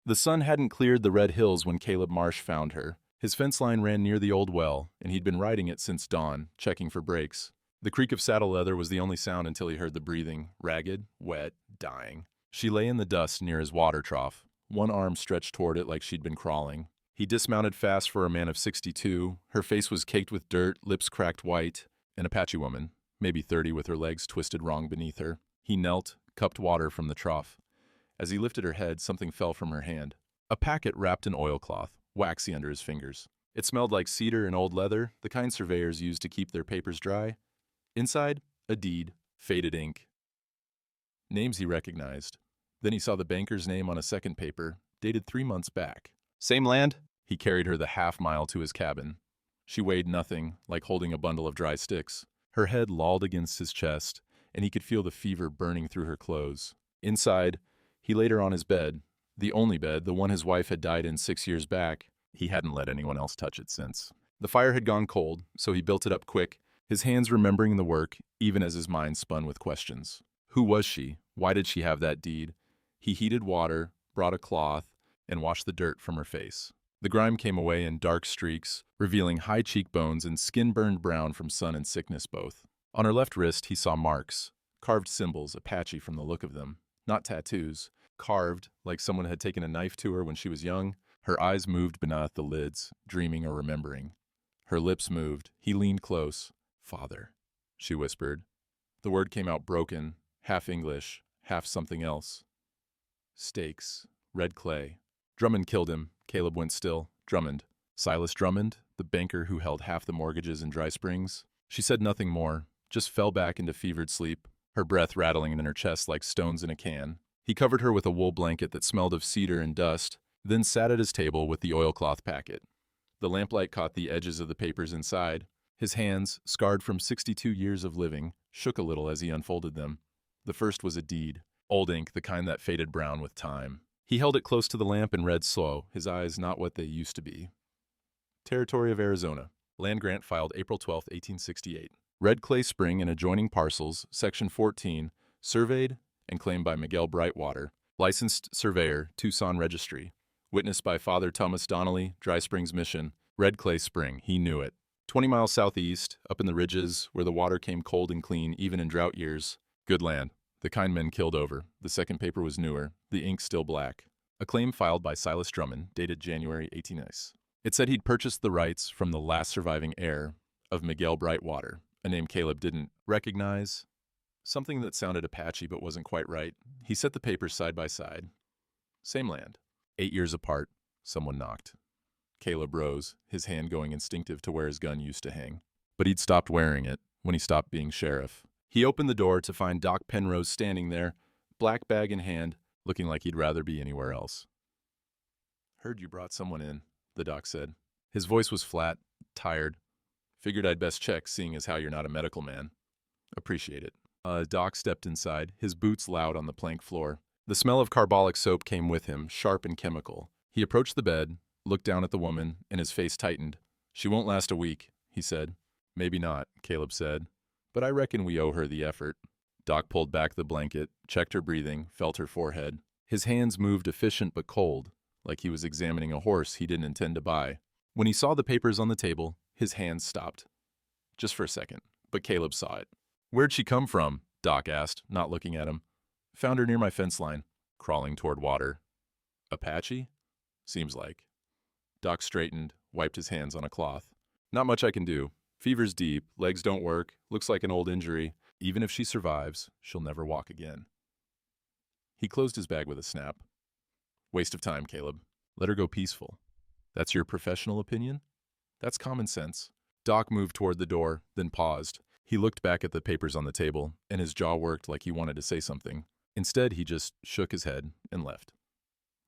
The sun hadn't cleared the red hills when Caleb Marsh found her. His fence line ran near the old well, and he'd been riding it since dawn, checking for breaks. The creak of saddle leather was the only sound until he heard the breathing, ragged, wet, dying. She lay in the dust near his water trough, one arm stretched toward it like she'd been crawling. He dismounted fast for a man of 62. Her face was caked with dirt, lips cracked white. An Apache woman, maybe 30 with her legs twisted wrong beneath her. He knelt, cupped water from the trough. As he lifted her head, something fell from her hand. A packet wrapped in oilcloth, waxy under his fingers. It smelled like cedar and old leather, the kind surveyors use to keep their papers dry. Inside, a deed, faded ink. Names he recognized. Then he saw the banker's name on a second paper, dated 3 months back. Same land? He carried her the half-mile to his cabin. She weighed nothing, like holding a bundle of dry sticks. Her head lolled against his chest, and he could feel the fever burning through her clothes. Inside, he laid her on his bed, the only bed, the one his wife had died in 6 years back. He hadn't let anyone else touch it since. The fire had gone cold, so he built it up quick, his hands remembering the work, even as his mind spun with questions. Who was she? Why did she have that deed? He heated water, brought a cloth, and washed the dirt from her face. The grime came away in dark streaks, revealing high cheekbones and skin burned brown from sun and sickness both. On her left wrist, he saw marks, carved symbols, Apache from the look of them. Not tattoos, carved like someone had taken a knife to her when she was young. Her eyes moved beneath the lids, dreaming or remembering. Her lips moved. He leaned close. "Father," she whispered. The word came out broken, half English, half something else. Stakes, red clay. Drummond killed him. Caleb went still. Drummond. Silas Drummond, the banker who held half the mortgages in Dry Springs. She said nothing more, just fell back into fevered sleep, her breath rattling in her chest like stones in a can. He covered her with a wool blanket that smelled of cedar and dust, then sat at his table with the oilcloth packet. The lamplight caught the edges of the papers inside. His hands, scarred from 62 years of living, shook a little as he unfolded them. The first was a deed, old ink, the kind that faded brown with time. He held it close to the lamp and read slow, his eyes not what they used to be. Territory of Arizona. Land grant filed April 12, 1868. Red Clay Spring and adjoining parcels, Section 14, surveyed and claimed by Miguel Brightwater, licensed surveyor, Tucson Registry. Witnessed by Father Thomas Donnelly, Dry Springs Mission. Red Clay Spring, he knew it. 20 miles southeast, up in the ridges, where the water came cold and clean even in drought years. Good land. The kind men killed over. The second paper was newer, the ink still black. A claim filed by Silas Drummond, dated January 1890. It said he'd purchased the rights from the last surviving heir of Miguel Brightwater, a name Caleb didn't recognize. Something that sounded Apache but wasn't quite right. He set the papers side by side. Same land. 8 years apart. Someone knocked. Caleb rose, his hand going instinctive to where his gun used to hang. But he'd stopped wearing it when he stopped being sheriff. He opened the door to find Doc Penrose standing there, black bag in hand, looking like he'd rather be anywhere else. "Heard you brought someone in," the doc said. His voice was flat, tired. "Figured I'd best check, seeing as how you're not a medical man." "Appreciate it." Doc stepped inside, his boots loud on the plank floor. The smell of carbolic soap came with him, sharp and chemical. He approached the bed, looked down at the woman, and his face tightened. "She won't last a week," he said. "Maybe not," Caleb said. "But I reckon we owe her the effort." Doc pulled back the blanket, checked her breathing, felt her forehead. His hands moved efficient but cold, like he was examining a horse he didn't intend to buy. When he saw the papers on the table, his hands stopped. Just for a second, but Caleb saw it. "Where'd she come from?" Doc asked, not looking at him. "Found her near my fence line, crawling toward water." "Apache?" "Seems like." Doc straightened, wiped his hands on a cloth. "Not much I can do. Fever's deep, legs don't work, looks like an old injury. Even if she survives, she'll never walk again." He closed his bag with a snap. "Waste of time, Caleb. Let her go peaceful." "That's your professional opinion?" "That's common sense." Doc moved toward the door, then paused. He looked back at the papers on the table, and his jaw worked like he wanted to say something. Instead, he just shook his head and left.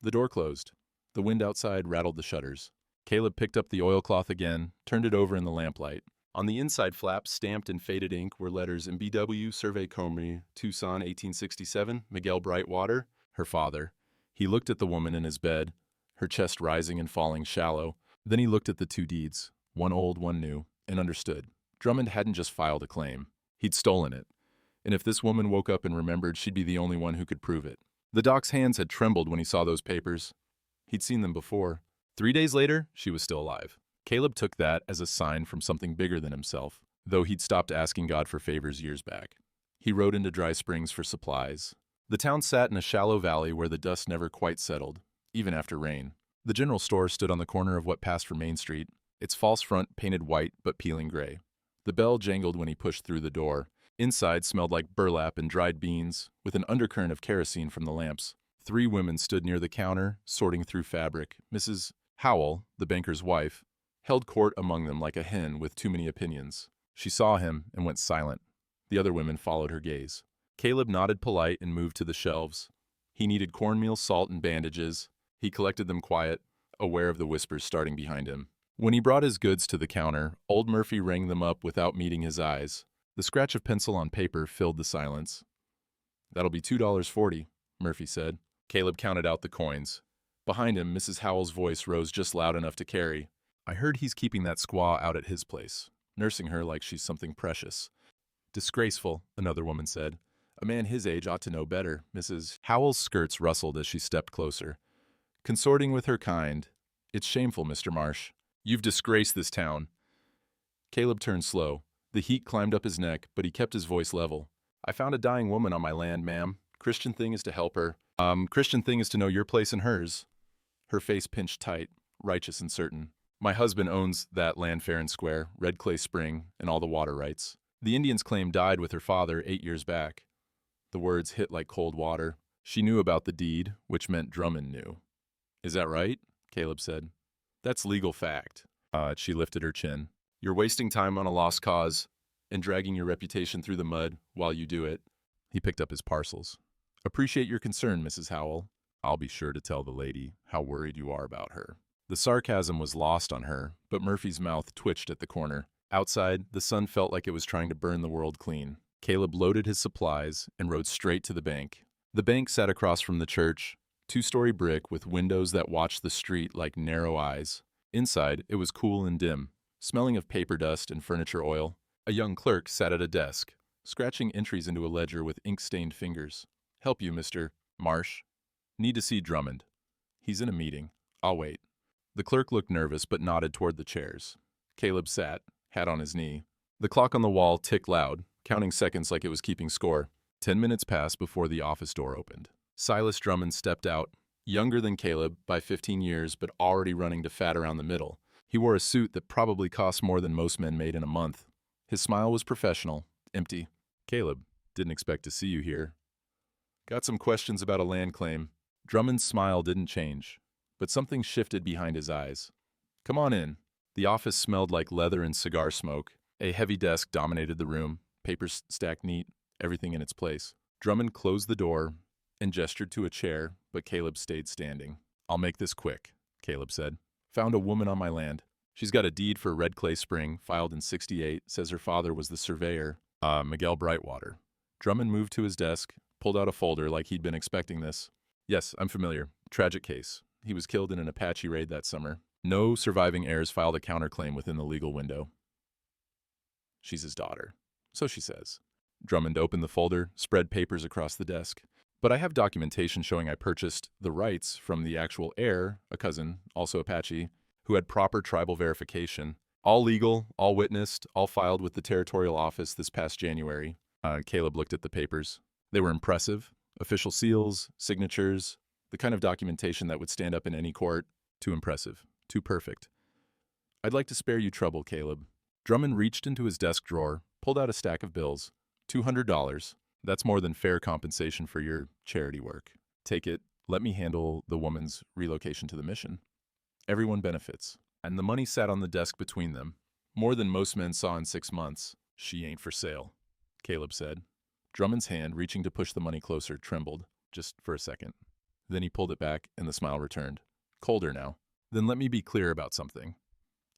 The door closed. The wind outside rattled the shutters. Caleb picked up the oilcloth again, turned it over in the lamplight. On the inside flap, stamped in faded ink, were letters MBW, Survey Comrie, Tucson, 1867, Miguel Brightwater, her father. He looked at the woman in his bed, her chest rising and falling shallow. Then he looked at the two deeds, one old, one new, and understood. Drummond hadn't just filed a claim. He'd stolen it. And if this woman woke up and remembered, she'd be the only one who could prove it. The doc's hands had trembled when he saw those papers. He'd seen them before. 3 days later, she was still alive. Caleb took that as a sign from something bigger than himself, though he'd stopped asking God for favors years back. He rode into Dry Springs for supplies. The town sat in a shallow valley where the dust never quite settled, even after rain. The general store stood on the corner of what passed for Main Street, its false front painted white but peeling gray. The bell jangled when he pushed through the door. Inside smelled like burlap and dried beans, with an undercurrent of kerosene from the lamps. 3 women stood near the counter, sorting through fabric. Mrs. Howell, the banker's wife, held court among them like a hen with too many opinions. She saw him and went silent. The other women followed her gaze. Caleb nodded polite and moved to the shelves. He needed cornmeal, salt, and bandages. He collected them quiet, aware of the whispers starting behind him. When he brought his goods to the counter, old Murphy rang them up without meeting his eyes. The scratch of pencil on paper filled the silence. "That'll be $2.40, Murphy said. Caleb counted out the coins. Behind him, Mrs. Howell's voice rose just loud enough to carry. "I heard he's keeping that squaw out at his place, nursing her like she's something precious." "Disgraceful," another woman said. "A man his age ought to know better." Mrs. Howell's skirts rustled as she stepped closer. "Consorting with her kind. It's shameful, Mr. Marsh. You've disgraced this town." Caleb turned slow. The heat climbed up his neck, but he kept his voice level. "I found a dying woman on my land, ma'am. Christian thing is to help her. Christian thing is to know your place and hers." Her face pinched tight, righteous and certain. "My husband owns that land fair and square, Red Clay Spring, and all the water rights. The Indian's claim died with her father 8 years back." The words hit like cold water. She knew about the deed, which meant Drummond knew. "Is that right?" Caleb said. "That's legal fact." She lifted her chin. "You're wasting time on a lost cause and dragging your reputation through the mud while you do it." He picked up his parcels. "Appreciate your concern, Mrs. Howell. I'll be sure to tell the lady how worried you are about her." The sarcasm was lost on her, but Murphy's mouth twitched at the corner. Outside, the sun felt like it was trying to burn the world clean. Caleb loaded his supplies and rode straight to the bank. The bank sat across from the church, 2-story brick with windows that watched the street like narrow eyes. Inside, it was cool and dim, smelling of paper dust and furniture oil. A young clerk sat at a desk, scratching entries into a ledger with ink-stained fingers. "Help you, Mr. Marsh." "Need to see Drummond." "He's in a meeting. I'll wait." The clerk looked nervous but nodded toward the chairs. Caleb sat, hat on his knee. The clock on the wall ticked loud, counting seconds like it was keeping score. 10 minutes passed before the office door opened. Silas Drummond stepped out, younger than Caleb by 15 years but already running to fat around the middle. He wore a suit that probably cost more than most men made in a month. His smile was professional, empty. "Caleb, didn't expect to see you here. Got some questions about a land claim." Drummond's smile didn't change, but something shifted behind his eyes. "Come on in." The office smelled like leather and cigar smoke. A heavy desk dominated the room, papers stacked neat, everything in its place. Drummond closed the door and gestured to a chair, but Caleb stayed standing. "I'll make this quick," Caleb said. "Found a woman on my land. She's got a deed for Red Clay Spring, filed in '68, says her father was the surveyor, Miguel Brightwater." Drummond moved to his desk, pulled out a folder like he'd been expecting this. "Yes, I'm familiar. Tragic case. He was killed in an Apache raid that summer. No surviving heirs filed a counterclaim within the legal window. She's his daughter. So she says." Drummond opened the folder, spread papers across the desk. "But I have documentation showing I purchased the rights from the actual heir, a cousin, also Apache, who had proper tribal verification. All legal, all witnessed, all filed with the territorial office this past January." Caleb looked at the papers. They were impressive. Official seals, signatures, the kind of documentation that would stand up in any court. Too impressive. Too perfect. "I'd like to spare you trouble, Caleb." Drummond reached into his desk drawer, pulled out a stack of bills. $200. That's more than fair compensation for your charity work. Take it. Let me handle the woman's relocation to the mission. Everyone benefits." And the money sat on the desk between them. "More than most men saw in 6 months. She ain't for sale," Caleb said. Drummond's hand, reaching to push the money closer, trembled, just for a second. Then he pulled it back, and the smile returned. Colder now. "Then let me be clear about something."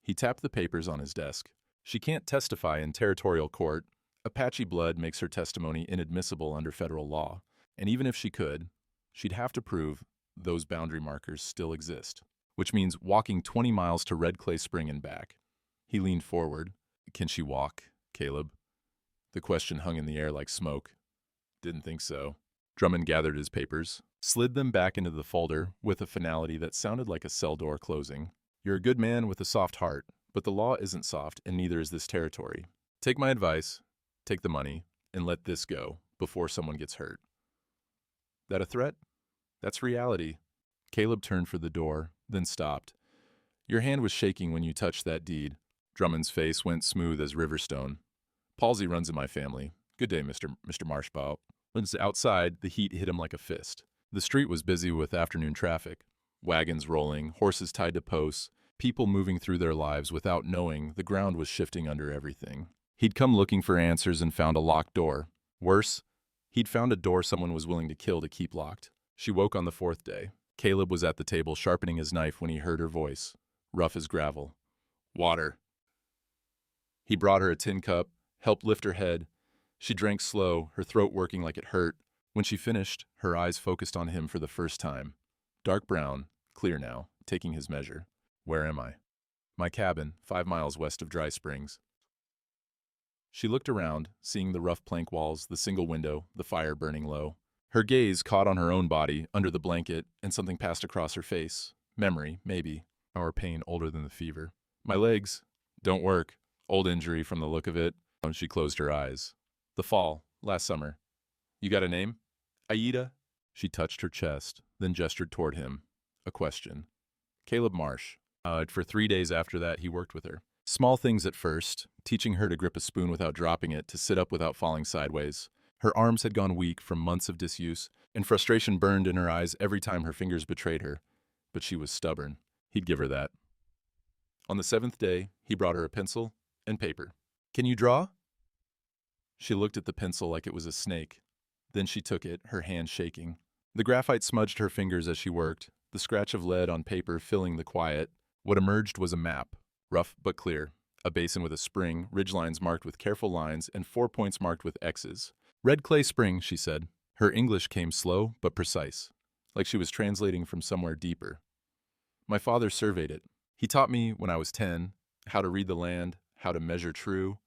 He tapped the papers on his desk. "She can't testify in territorial court. Apache blood makes her testimony inadmissible under federal law. And even if she could, she'd have to prove those boundary markers still exist, which means walking 20 miles to Red Clay Spring and back." He leaned forward. "Can she walk, Caleb?" The question hung in the air like smoke. "Didn't think so." Drummond gathered his papers, slid them back into the folder with a finality that sounded like a cell door closing. You're a good man with a soft heart, but the law isn't soft, and neither is this territory. Take my advice, take the money, and let this go before someone gets hurt. That a threat? That's reality. Caleb turned for the door, then stopped. Your hand was shaking when you touched that deed. Drummond's face went smooth as Riverstone. Palsy runs in my family. Good day, Mr. Marshbaugh. Outside, the heat hit him like a fist. The street was busy with afternoon traffic. Wagons rolling, horses tied to posts, people moving through their lives without knowing the ground was shifting under everything. He'd come looking for answers and found a locked door. Worse, he'd found a door someone was willing to kill to keep locked. She woke on the 4th day. Caleb was at the table sharpening his knife when he heard her voice, rough as gravel. Water. He brought her a tin cup, helped lift her head. She drank slow, her throat working like it hurt. When she finished, her eyes focused on him for the first time. Dark brown, clear now, taking his measure. Where am I? My cabin, 5 miles west of Dry Springs. She looked around, seeing the rough plank walls, the single window, the fire burning low. Her gaze caught on her own body, under the blanket, and something passed across her face. Memory, maybe. Or pain older than the fever. My legs don't work. Old injury from the look of it. She closed her eyes. The fall, last summer. You got a name? Aida? She touched her chest, then gestured toward him. A question. Caleb Marsh. For 3 days after that, he worked with her. Small things at first, teaching her to grip a spoon without dropping it, to sit up without falling sideways. Her arms had gone weak from months of disuse, and frustration burned in her eyes every time her fingers betrayed her. But she was stubborn. He'd give her that. On the 7th day, he brought her a pencil and paper. Can you draw? She looked at the pencil like it was a snake. Then she took it, her hand shaking. The graphite smudged her fingers as she worked, the scratch of lead on paper filling the quiet. What emerged was a map, rough but clear. A basin with a spring, ridgelines marked with careful lines, and 4 points marked with X's. Red Clay Spring, she said. Her English came slow but precise, like she was translating from somewhere deeper. My father surveyed it. He taught me, when I was 10, how to read the land, how to measure true.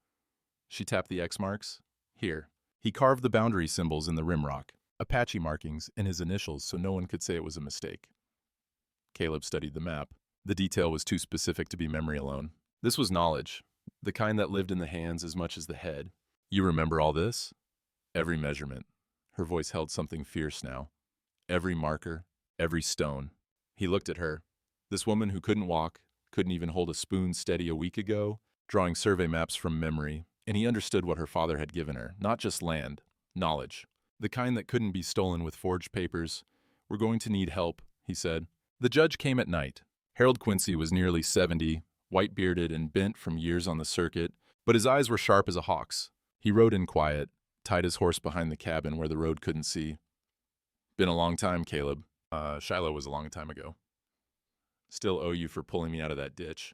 She tapped the X marks. Here. He carved the boundary symbols in the rim rock, Apache markings in his initials so no one could say it was a mistake. Caleb studied the map. The detail was too specific to be memory alone. This was knowledge, the kind that lived in the hands as much as the head. You remember all this? Every measurement. Her voice held something fierce now. Every marker, every stone. He looked at her. This woman who couldn't walk, couldn't even hold a spoon steady a week ago, drawing survey maps from memory, and he understood what her father had given her, not just land, knowledge. The kind that couldn't be stolen with forged papers. We're going to need help, he said. The judge came at night. Harold Quincy was nearly 70, white-bearded and bent from years on the circuit, but his eyes were sharp as a hawk's. He rode in quiet, tied his horse behind the cabin where the road couldn't see. Been a long time, Caleb. Shiloh was a long time ago. Still owe you for pulling me out of that ditch.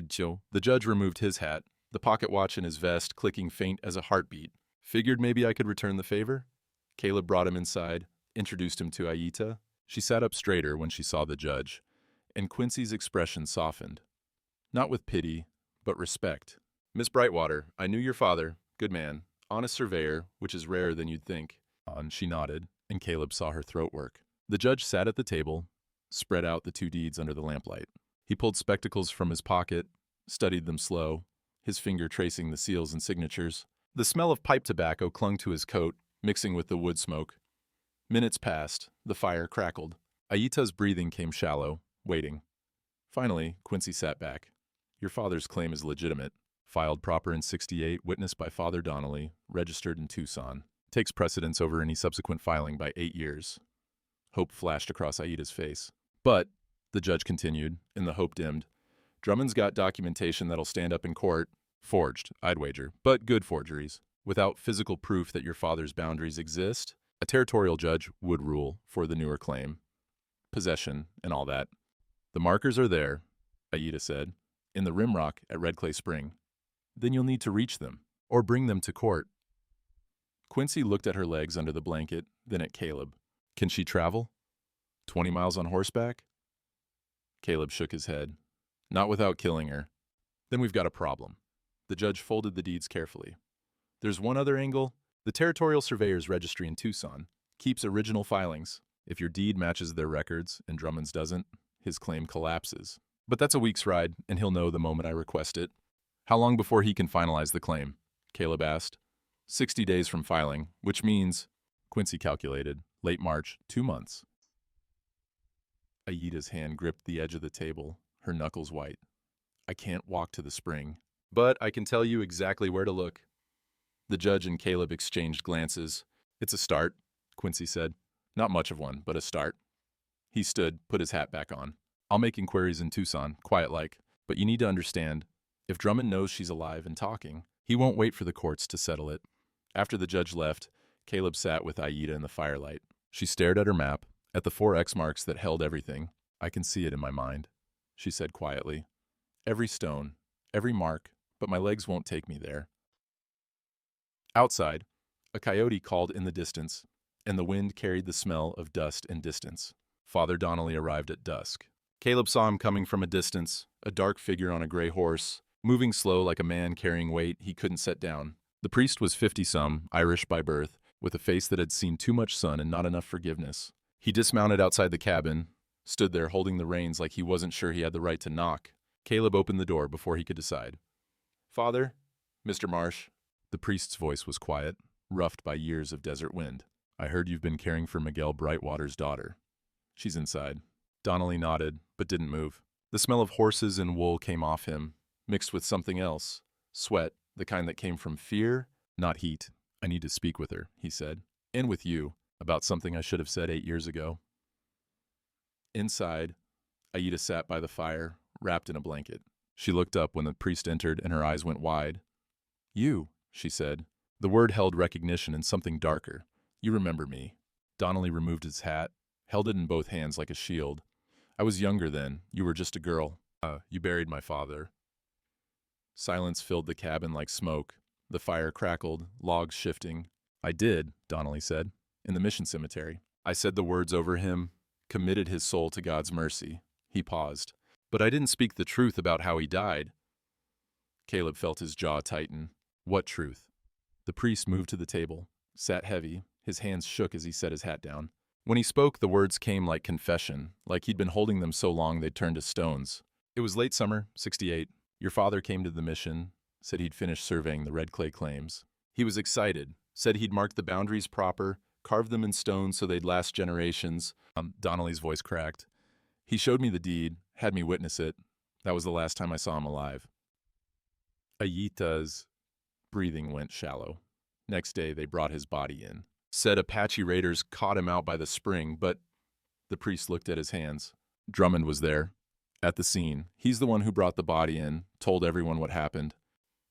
Joe. The judge removed his hat, the pocket watch in his vest clicking faint as a heartbeat. Figured maybe I could return the favor? Caleb brought him inside, introduced him to Aita. She sat up straighter when she saw the judge, and Quincy's expression softened. Not with pity, but respect. Miss Brightwater, I knew your father, good man, honest surveyor, which is rarer than you'd think. She nodded, and Caleb saw her throat work. The judge sat at the table, spread out the 2 deeds under the lamplight. He pulled spectacles from his pocket, studied them slow, his finger tracing the seals and signatures. The smell of pipe tobacco clung to his coat, mixing with the wood smoke. Minutes passed, the fire crackled. Aita's breathing came shallow, waiting. Finally, Quincy sat back. Your father's claim is legitimate. Filed proper in '68, witnessed by Father Donnelly, registered in Tucson. Takes precedence over any subsequent filing by 8 years. Hope flashed across Aida's face. But, the judge continued, and the hope dimmed, Drummond's got documentation that'll stand up in court. Forged, I'd wager, but good forgeries. Without physical proof that your father's boundaries exist, a territorial judge would rule for the newer claim. Possession and all that. The markers are there, Aida said, in the rim rock at Red Clay Spring. Then you'll need to reach them, or bring them to court. Quincy looked at her legs under the blanket, then at Caleb. Can she travel? 20 miles on horseback? Caleb shook his head. Not without killing her. Then we've got a problem. The judge folded the deeds carefully. There's one other angle. The Territorial Surveyor's Registry in Tucson. keeps original filings. If your deed matches their records and Drummond's doesn't, his claim collapses. But that's a week's ride, and he'll know the moment I request it. How long before he can finalize the claim? Caleb asked. 60 days from filing, which means, Quincy calculated, late March, 2 months. Aida's hand gripped the edge of the table, her knuckles white. I can't walk to the spring, but I can tell you exactly where to look. The judge and Caleb exchanged glances. It's a start, Quincy said. Not much of one, but a start. He stood, put his hat back on. I'll make inquiries in Tucson, quiet-like, but you need to understand, if Drummond knows she's alive and talking, he won't wait for the courts to settle it. After the judge left, Caleb sat with Aida in the firelight. She stared at her map, at the 4 X marks that held everything. I can see it in my mind, she said quietly. Every stone, every mark, but my legs won't take me there. Outside, a coyote called in the distance, and the wind carried the smell of dust and distance. Father Donnelly arrived at dusk. Caleb saw him coming from a distance, a dark figure on a gray horse, moving slow like a man carrying weight he couldn't set down. The priest was 50-some, Irish by birth, with a face that had seen too much sun and not enough forgiveness. He dismounted outside the cabin, stood there holding the reins like he wasn't sure he had the right to knock. Caleb opened the door before he could decide. Father, Mr. Marsh. The priest's voice was quiet, roughed by years of desert wind. I heard you've been caring for Miguel Brightwater's daughter. She's inside. Donnelly nodded, but didn't move. The smell of horses and wool came off him, mixed with something else. Sweat, the kind that came from fear, not heat. I need to speak with her, he said. And with you, about something I should have said 8 years ago. Inside, Aida sat by the fire, wrapped in a blanket. She looked up when the priest entered and her eyes went wide. You, she said. The word held recognition and something darker. You remember me. Donnelly removed his hat, held it in both hands like a shield. I was younger then. You were just a girl. You buried my father. Silence filled the cabin like smoke. The fire crackled, logs shifting. I did, Donnelly said, in the mission cemetery. I said the words over him, committed his soul to God's mercy. He paused. But I didn't speak the truth about how he died. Caleb felt his jaw tighten. What truth? The priest moved to the table, sat heavy. His hands shook as he set his hat down. When he spoke, the words came like confession, like he'd been holding them so long they'd turned to stones. It was late summer, 68. Your father came to the mission, said he'd finished surveying the red clay claims. He was excited, said he'd marked the boundaries proper, carved them in stone so they'd last generations. Donnelly's voice cracked. He showed me the deed, had me witness it. That was the last time I saw him alive. Aida's breathing went shallow. Next day, they brought his body in. Said Apache raiders caught him out by the spring, but the priest looked at his hands. Drummond was there, at the scene. He's the one who brought the body in, told everyone what happened.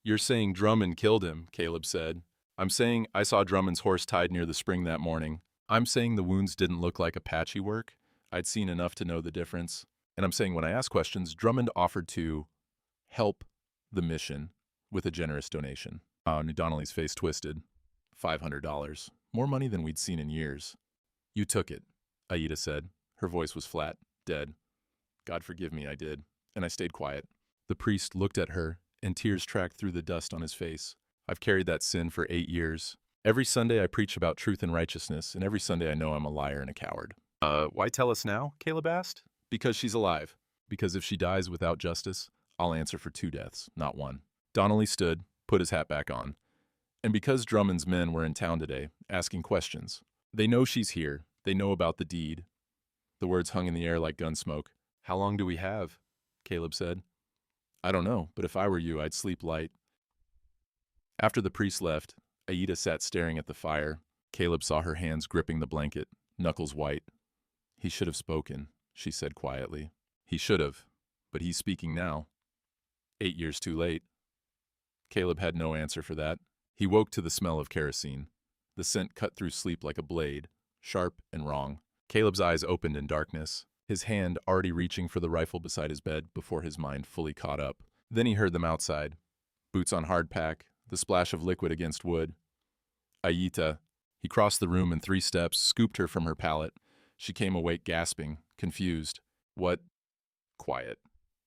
You're saying Drummond killed him, Caleb said. I'm saying I saw Drummond's horse tied near the spring that morning. I'm saying the wounds didn't look like Apache work. I'd seen enough to know the difference. And I'm saying when I asked questions, Drummond offered to help the mission with a generous donation. Donnelly's face twisted. $500. More money than we'd seen in years. You took it, Aida said. Her voice was flat, dead. God forgive me, I did. And I stayed quiet. The priest looked at her, and tears tracked through the dust on his face. I've carried that sin for 8 years. Every Sunday I preach about truth and righteousness, and every Sunday I know I'm a liar and a coward. Why tell us now? Caleb asked. Because she's alive. Because if she dies without justice, I'll answer for 2 deaths, not 1. Donnelly stood, put his hat back on. And because Drummond's men were in town today, asking questions. They know she's here. They know about the deed. The words hung in the air like gun smoke. How long do we have? Caleb said. I don't know, but if I were you, I'd sleep light. After the priest left, Aida sat staring at the fire. Caleb saw her hands gripping the blanket, knuckles white. He should have spoken, she said quietly. He should have, but he's speaking now. 8 years too late. Caleb had no answer for that. He woke to the smell of kerosene. The scent cut through sleep like a blade, sharp and wrong. Caleb's eyes opened in darkness, his hand already reaching for the rifle beside his bed before his mind fully caught up. Then he heard them outside. Boots on hardpack, the splash of liquid against wood. Aida. He crossed the room in 3 steps, scooped her from her pallet. She came awake gasping, confused. What? Quiet.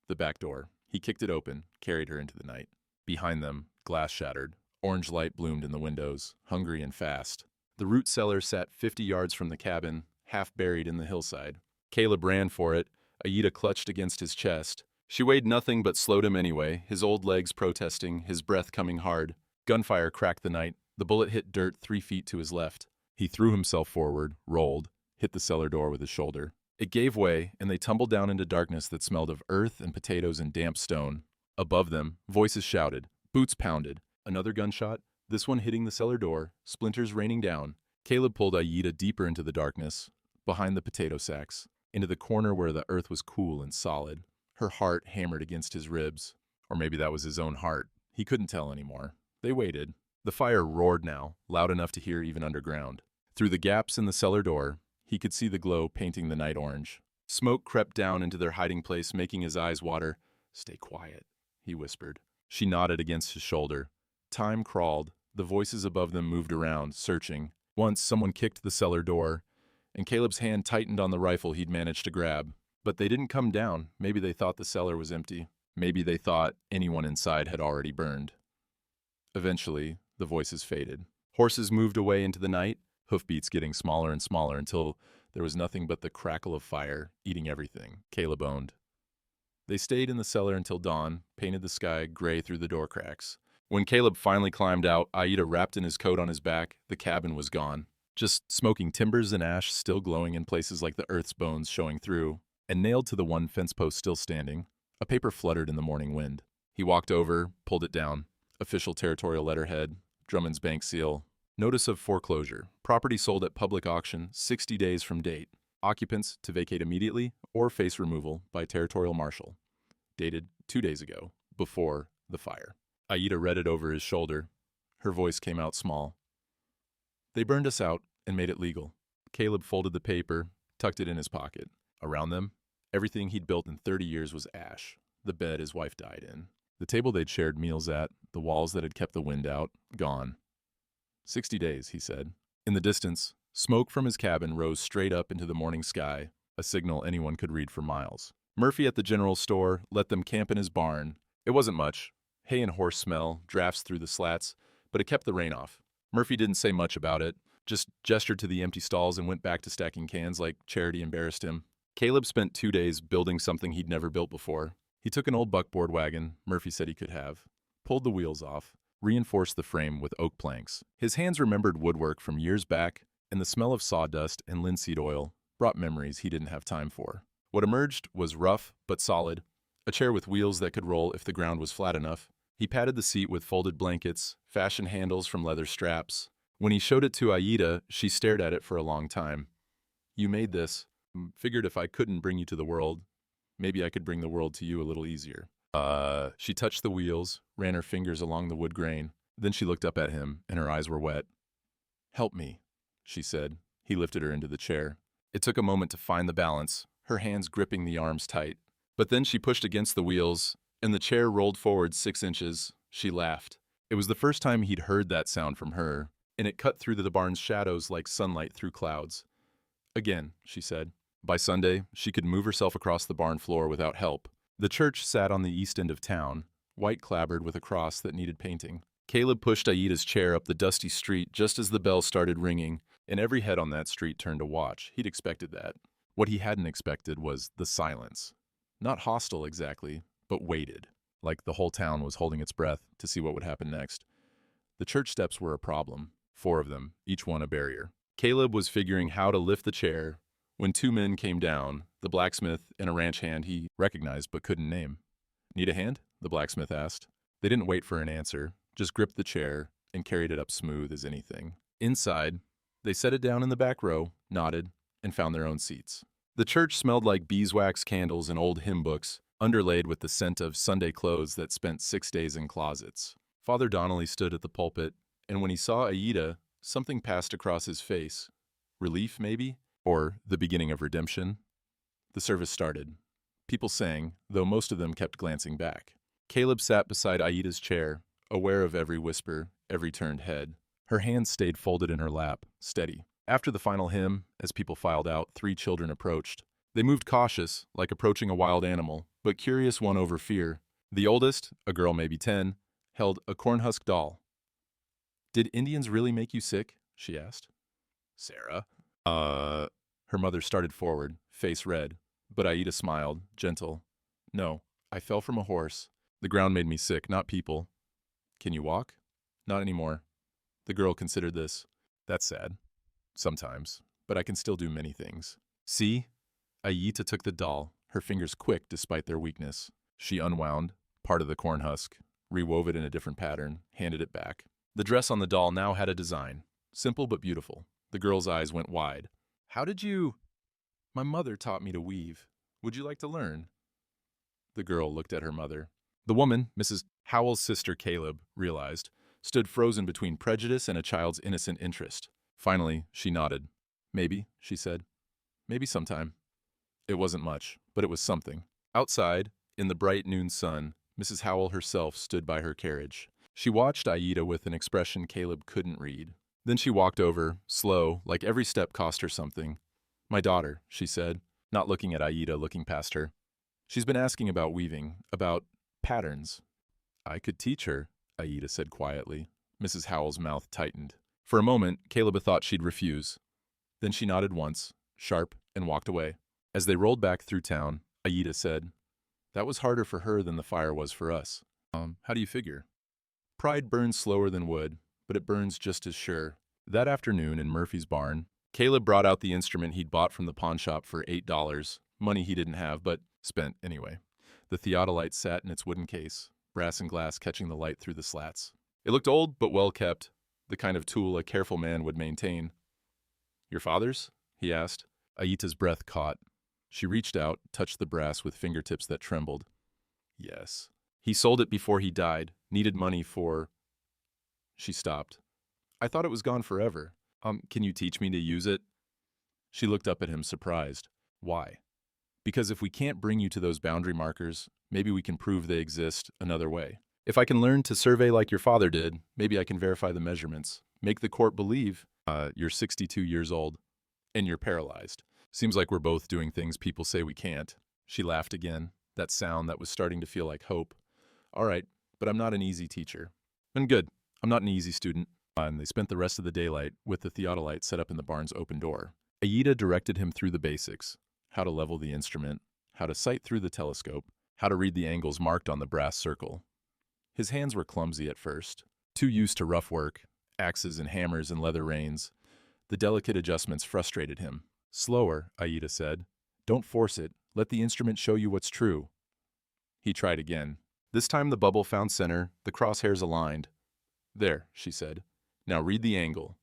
The back door. He kicked it open, carried her into the night. Behind them, glass shattered. Orange light bloomed in the windows, hungry and fast. The root cellar sat 50 yards from the cabin, half buried in the hillside. Caleb ran for it. Aida clutched against his chest. She weighed nothing but slowed him anyway, his old legs protesting, his breath coming hard. Gunfire cracked the night. The bullet hit dirt 3 feet to his left. He threw himself forward, rolled, hit the cellar door with his shoulder. It gave way, and they tumbled down into darkness that smelled of earth and potatoes and damp stone. Above them, voices shouted. Boots pounded. Another gunshot, this one hitting the cellar door, splinters raining down. Caleb pulled Aida deeper into the darkness, behind the potato sacks, into the corner where the earth was cool and solid. Her heart hammered against his ribs. Or maybe that was his own heart. He couldn't tell anymore. They waited. The fire roared now, loud enough to hear even underground. Through the gaps in the cellar door, he could see the glow painting the night orange. Smoke crept down into their hiding place, making his eyes water. "Stay quiet," he whispered. She nodded against his shoulder. Time crawled. The voices above them moved around, searching. Once, someone kicked the cellar door, and Caleb's hand tightened on the rifle he'd managed to grab. But they didn't come down. Maybe they thought the cellar was empty. Maybe they thought anyone inside had already burned. Eventually, the voices faded. Horses moved away into the night, hoofbeats getting smaller and smaller until there was nothing but the crackle of fire eating everything, Caleb owned. They stayed in the cellar until dawn, painted the sky gray through the door cracks. When Caleb finally climbed out, Aida wrapped in his coat on his back, the cabin was gone. Just smoking timbers and ash still glowing in places like the earth's bones showing through, and nailed to the one fence post still standing, a paper fluttered in the morning wind. He walked over, pulled it down. Official territorial letterhead, Drummond's bank seal. Notice of foreclosure. Property sold at public auction 60 days from date. Occupants to vacate immediately or face removal by territorial marshal. Dated 2 days ago, before the fire. Aida read it over his shoulder. Her voice came out small. They burned us out and made it legal. Caleb folded the paper, tucked it in his pocket. Around them, everything he'd built in 30 years was ash. The bed his wife died in. The table they'd shared meals at, the walls that had kept the wind out, gone. 60 days, he said. In the distance, smoke from his cabin rose straight up into the morning sky, a signal anyone could read for miles. Murphy at the general store let them camp in his barn. It wasn't much. Hay and horse smell, drafts through the slats, but it kept the rain off. Murphy didn't say much about it, just gestured to the empty stalls and went back to stacking cans like charity embarrassed him. Caleb spent 2 days building something he'd never built before. He took an old buckboard wagon Murphy said he could have, pulled the wheels off, reinforced the frame with oak planks. His hands remembered woodwork from years back, and the smell of sawdust and linseed oil brought memories he didn't have time for. What emerged was rough but solid, a chair with wheels that could roll if the ground was flat enough. He patted the seat with folded blankets, fashioned handles from leather straps. When he showed it to Aida, she stared at it for a long time. "You made this. Figured if I couldn't bring you to the world, maybe I could bring the world to you a little easier." She touched the wheels, ran her fingers along the wood grain. Then she looked up at him, and her eyes were wet. "Help me," she said. He lifted her into the chair. It took a moment to find the balance, her hands gripping the arms tight. But then she pushed against the wheels, and the chair rolled forward 6 inches. She laughed. It was the first time he'd heard that sound from her, and it cut through the barn's shadows like sunlight through clouds. "Again," she said. By Sunday, she could move herself across the barn floor without help. The church sat on the east end of town, white clapboard with a cross that needed painting. Caleb pushed Aida's chair up the dusty street just as the bell started ringing, and every head on that street turned to watch. He'd expected that. What he hadn't expected was the silence. Not hostile exactly, but waited, like the whole town was holding its breath to see what would happen next. The church steps were a problem, 4 of them, each one a barrier. Caleb was figuring how to lift the chair when 2 men came down, the blacksmith and a ranch hand he recognized but couldn't name. "Need a hand?" the blacksmith asked. They didn't wait for an answer, just gripped the chair and carried it up smooth as anything. Inside, they set it down in the back row, nodded, and found their own seats. The church smelled like beeswax candles and old hymn books, underlaid with the scent of Sunday clothes that spent 6 days in closets. Father Donnelly stood at the pulpit, and when he saw Aida, something passed across his face. Relief, maybe? Or the beginning of redemption? The service started. People sang, though most of them kept glancing back. Caleb sat beside Aida's chair, aware of every whisper, every turned head. Her hands stayed folded in her lap, steady. After the final hymn, as people filed out, 3 children approached. They moved cautious, like approaching a wild animal, but curious won over fear. The oldest, a girl maybe 10, held a cornhusk doll. "Did Indians really make you sick?" she asked. Sarah? Her mother started forward, face red, but Aida smiled, gentle. No, I fell from a horse. The ground made me sick, not people. Can you walk? Not anymore. The girl considered this. That's sad. Sometimes. But I can still do many things. See? Aida took the doll, her fingers quick despite their weakness. She unwound part of the corn husk, rewove it in a different pattern, handed it back. The dress on the doll now had a design. Simple but beautiful. The girl's eyes went wide. How did you... My mother taught me to weave. Would you like to learn? The girl looked at her mother. The woman, Mrs. Howell's sister Caleb, realized, stood frozen between prejudice and a child's innocent interest. Finally, she nodded. Maybe, she said. Maybe sometime. It wasn't much, but it was something. Outside, in the bright noon sun, Mrs. Howell herself stood by her carriage. She watched Aida with an expression Caleb couldn't read. Then she walked over, slow, like every step cost her something. My daughter, she said, not looking at Aida, looking past her. She's been asking about weaving, about patterns. I could teach her, Aida said quietly. Mrs. Howell's mouth tightened. For a moment, Caleb thought she'd refuse. Then she nodded once, sharp, and walked away. As they rolled back through town, Aida said, That was harder for her than the fire was for us. How do you figure? Pride burns slower than wood, but it burns just as sure. That afternoon in Murphy's barn, Caleb brought out the instrument he'd bought from the pawn shop for $8, money he didn't have, but spent anyway. The theodolite sat in its wooden case, brass and glass catching the light through the slats. It looked old but well kept, the kind of tool a careful man would maintain. Your father's? He asked. Aida's breath caught. She reached out, touched the brass with fingertips that trembled. Yes. He sold it before he died, needed money for... She stopped. I thought it was gone forever. Can you teach me to use it? She looked up at him, surprised. Why? Because if we can't bring you to those boundary markers, maybe we can prove they exist another way. If I can learn to survey like your father did, maybe I can verify the measurements. Make the court believe you're 62 years old and you're paralyzed. Seems like we're both doing things people say we can't. She laughed again, that sound that was starting to feel like hope. All right, but I'm not an easy teacher. And good, I'm not an easy student. And they spent the rest of the daylight with the theodolite set up in the barn's open door. Aida directed him through the basics. How to level the instrument, how to sight through the telescope, how to read the angles marked on the brass circle. His hands were clumsy at first, too used to rough work, axes and hammers and leather reins. The delicate adjustments frustrated him. Slower, Aida said. Don't force it. Let the instrument show you what's true. He tried again. This time the bubble found center, the crosshairs aligned. There, she said. Now read the angle.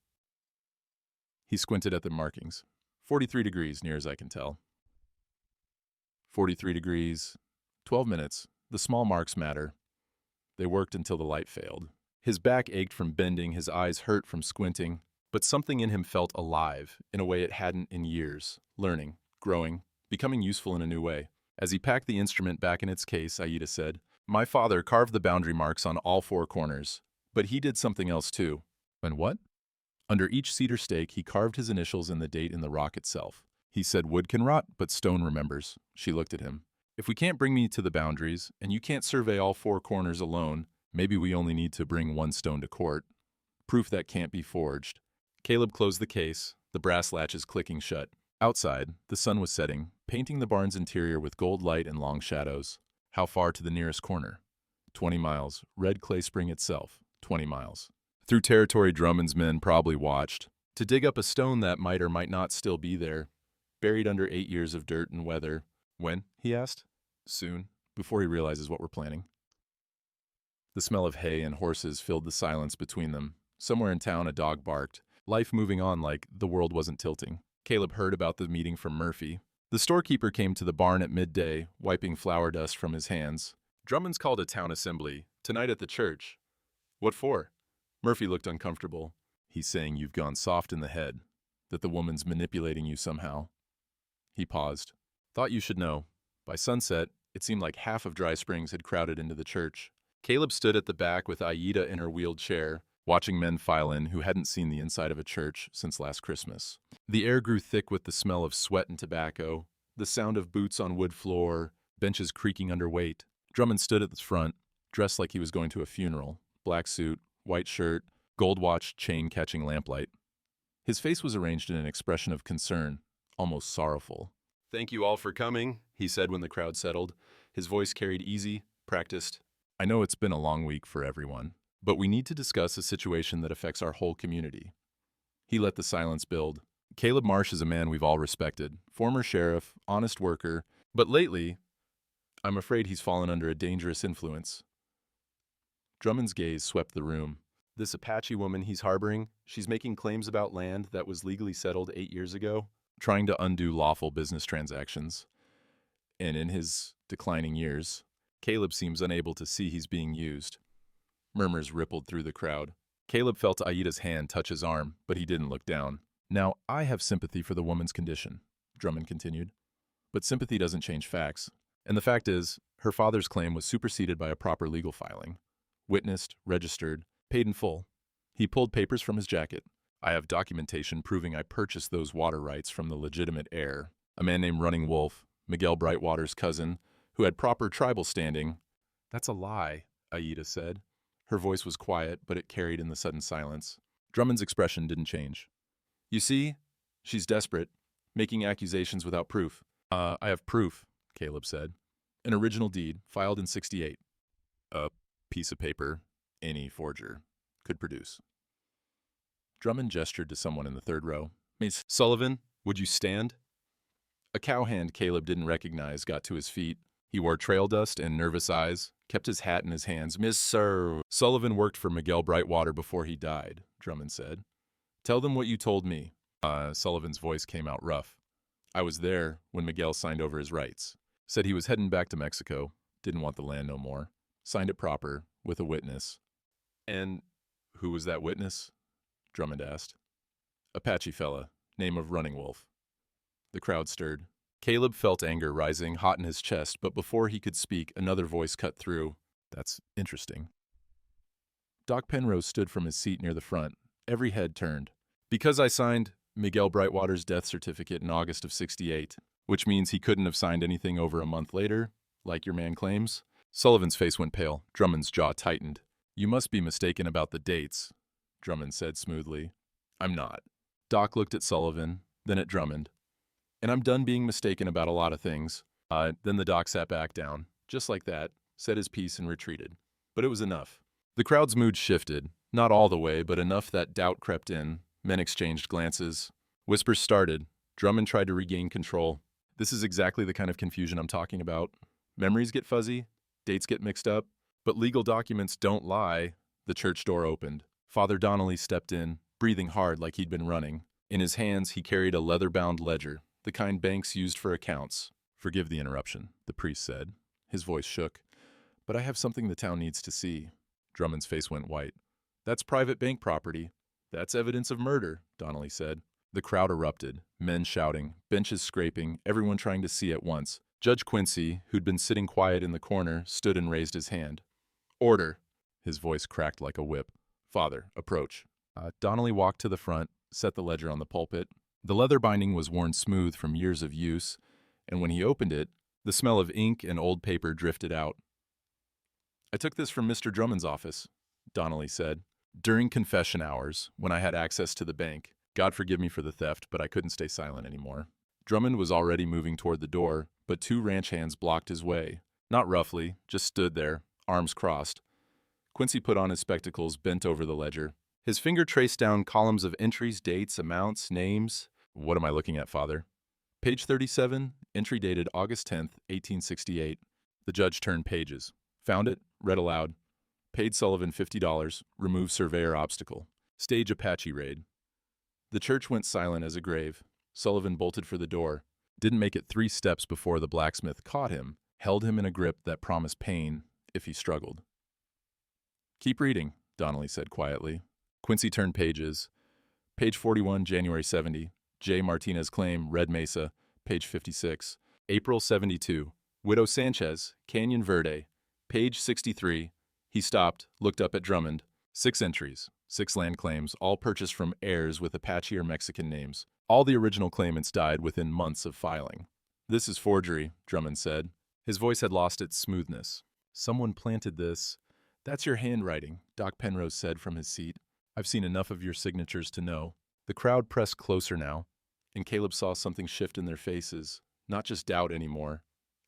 He squinted at the markings. 43 degrees, near as I can tell. 43 degrees. 12 minutes. The small marks matter. They worked until the light failed. His back ached from bending, his eyes hurt from squinting, but something in him felt alive, in a way it hadn't in years, learning, growing, becoming useful in a new way. As he packed the instrument back in its case, Aida said, My father carved the boundary marks on all four corners, but he did something else too. And what? Under each cedar stake, he carved his initials and the date in the rock itself. He said, Wood can rot, but stone remembers. She looked at him. If we can't bring me to the boundaries, and you can't survey all four corners alone, maybe we only need to bring one stone to court. Proof that can't be forged. Caleb closed the case, the brass latches clicking shut. Outside, the sun was setting, painting the barn's interior with gold light and long shadows. How far to the nearest corner? 20 miles. Red Clay Spring itself. 20 miles. Through territory Drummond's men probably watched. To dig up a stone that might or might not still be there, buried under 8 years of dirt and weather. When? He asked. Soon, before he realizes what we're planning. The smell of hay and horses filled the silence between them. Somewhere in town a dog barked, life moving on like the world wasn't tilting. Caleb heard about the meeting from Murphy. The storekeeper came to the barn at midday, wiping flour dust from his hands. Drummond's called a town assembly, tonight at the church. What for? Murphy looked uncomfortable. He's saying you've gone soft in the head, that the woman's manipulating you somehow. He paused. Thought you should know. By sunset, it seemed like half of Dry Springs had crowded into the church. Caleb stood at the back with Aida in her wheeled chair, watching men file in who hadn't seen the inside of a church since last Christmas. The air grew thick with the smell of sweat and tobacco, the sound of boots on wood floor, benches creaking under weight. Drummond stood at the front, dressed like he was going to a funeral, black suit, white shirt, gold watch chain catching lamplight. His face was arranged in an expression of concern, almost sorrowful. "Thank you all for coming," he said when the crowd settled. His voice carried easy, practiced. "I know it's been a long week for everyone, but we need to discuss a situation that affects our whole community." He let the silence build. "Caleb Marsh is a man we've all respected, former sheriff, honest worker, but lately, I'm afraid he's fallen under a dangerous influence." Drummond's gaze swept the room. "This Apache woman he's harboring, she's making claims about land that was legally settled 8 years ago, trying to undo lawful business transactions. And in his declining years, Caleb seems unable to see he's being used." Murmurs rippled through the crowd. Caleb felt Aida's hand touch his arm, but he didn't look down. "Now, I have sympathy for the woman's condition," Drummond continued. "But sympathy doesn't change facts. And the fact is, her father's claim was superseded by a proper legal filing. Witnessed, registered, paid in full. He pulled papers from his jacket. I have documentation proving I purchased those water rights from the legitimate heir, a man named Running Wolf, Miguel Brightwater's cousin, who had proper tribal standing." "That's a lie," Aida said. Her voice was quiet, but it carried in the sudden silence. Drummond's expression didn't change. "You see, she's desperate, making accusations without proof." I have proof," Caleb said. "An original deed, filed in '68. A piece of paper any forger could produce." Drummond gestured to someone in the third row. "Miss Sullivan, would you stand?" A cowhand Caleb didn't recognize got to his feet. He wore trail dust and nervous eyes, kept his hat in his hands. "Miss Sir Sullivan worked for Miguel Brightwater before he died," Drummond said. "Tell them what you told me." Sullivan's voice came out rough. "I was there when Miguel signed over his rights. Said he was heading back to Mexico, didn't want the land no more. Signed it proper, with a witness." "And who was that witness?" Drummond asked. "Apache fella, name of Running Wolf." The crowd stirred. Caleb felt anger rising hot in his chest, but before he could speak, another voice cut through. "That's interesting." Doc Penrose stood from his seat near the front, every head turned. "Because I signed Miguel Brightwater's death certificate in August of '68, which means he couldn't have signed anything over a month later, like your man claims." Sullivan's face went pale. Drummond's jaw tightened. "You must be mistaken about the dates," Drummond said smoothly. "I'm not." Doc looked at Sullivan, then at Drummond. "And I'm done being mistaken about a lot of things." Then the doc sat back down, just like that, said his piece and retreated. But it was enough. The crowd's mood shifted, not all the way, but enough that doubt crept in. Men exchanged glances. Whispers started. Drummond tried to regain control. "This is exactly the kind of confusion I'm talking about. Memories get fuzzy, dates get mixed up, but legal documents don't lie." The church door opened. Father Donnelly stepped in, breathing hard like he'd been running. In his hands, he carried a leather-bound ledger, the kind banks used for accounts. "Forgive the interruption," the priest said. His voice shook. "But I have something the town needs to see." Drummond's face went white. "That's private bank property. That's evidence of murder," Donnelly said. The crowd erupted, men shouting, benches scraping, everyone trying to see at once. Judge Quincy, who'd been sitting quiet in the corner, stood and raised his hand. "Order!" His voice cracked like a whip. "Father, approach." Donnelly walked to the front, set the ledger on the pulpit. The leather binding was worn smooth from years of use, and when he opened it, the smell of ink and old paper drifted out. "I took this from Mr. Drummond's office," Donnelly said. "During confession hours, when I had access to the bank. God forgive me for the theft, but I couldn't stay silent anymore." Drummond was already moving toward the door, but two ranch hands blocked his way. Not roughly, just stood there, arms crossed. Quincy put on his spectacles, bent over the ledger. His finger traced down columns of entries, dates, amounts, names. "What am I looking at, Father?" "Page 37, entry dated August 10th, 1868. The judge turned pages. Found it, read aloud. "Paid Sullivan $50, remove surveyor obstacle. Stage Apache raid." The church went silent as a grave. Sullivan bolted for the door. Didn't make it 3 steps before the blacksmith caught him, held him in a grip that promised pain if he struggled. "Keep reading," Donnelly said quietly. Quincy turned pages. Page 41, January 70. J. Martinez claim, Red Mesa. Page 56. April 72. Widow Sanchez, Canyon Verde. Page 63. He stopped, looked up at Drummond. 6 entries, 6 land claims, all purchased from heirs with Apache or Mexican names. All the original claimants died within months of filing. "This is forgery," Drummond said. His voice had lost its smoothness. "Someone planted this." "That's your handwriting," Doc Penrose said from his seat. "I've seen enough of your signatures to know." The crowd pressed closer now, and Caleb saw something shift in their faces, not just doubt anymore,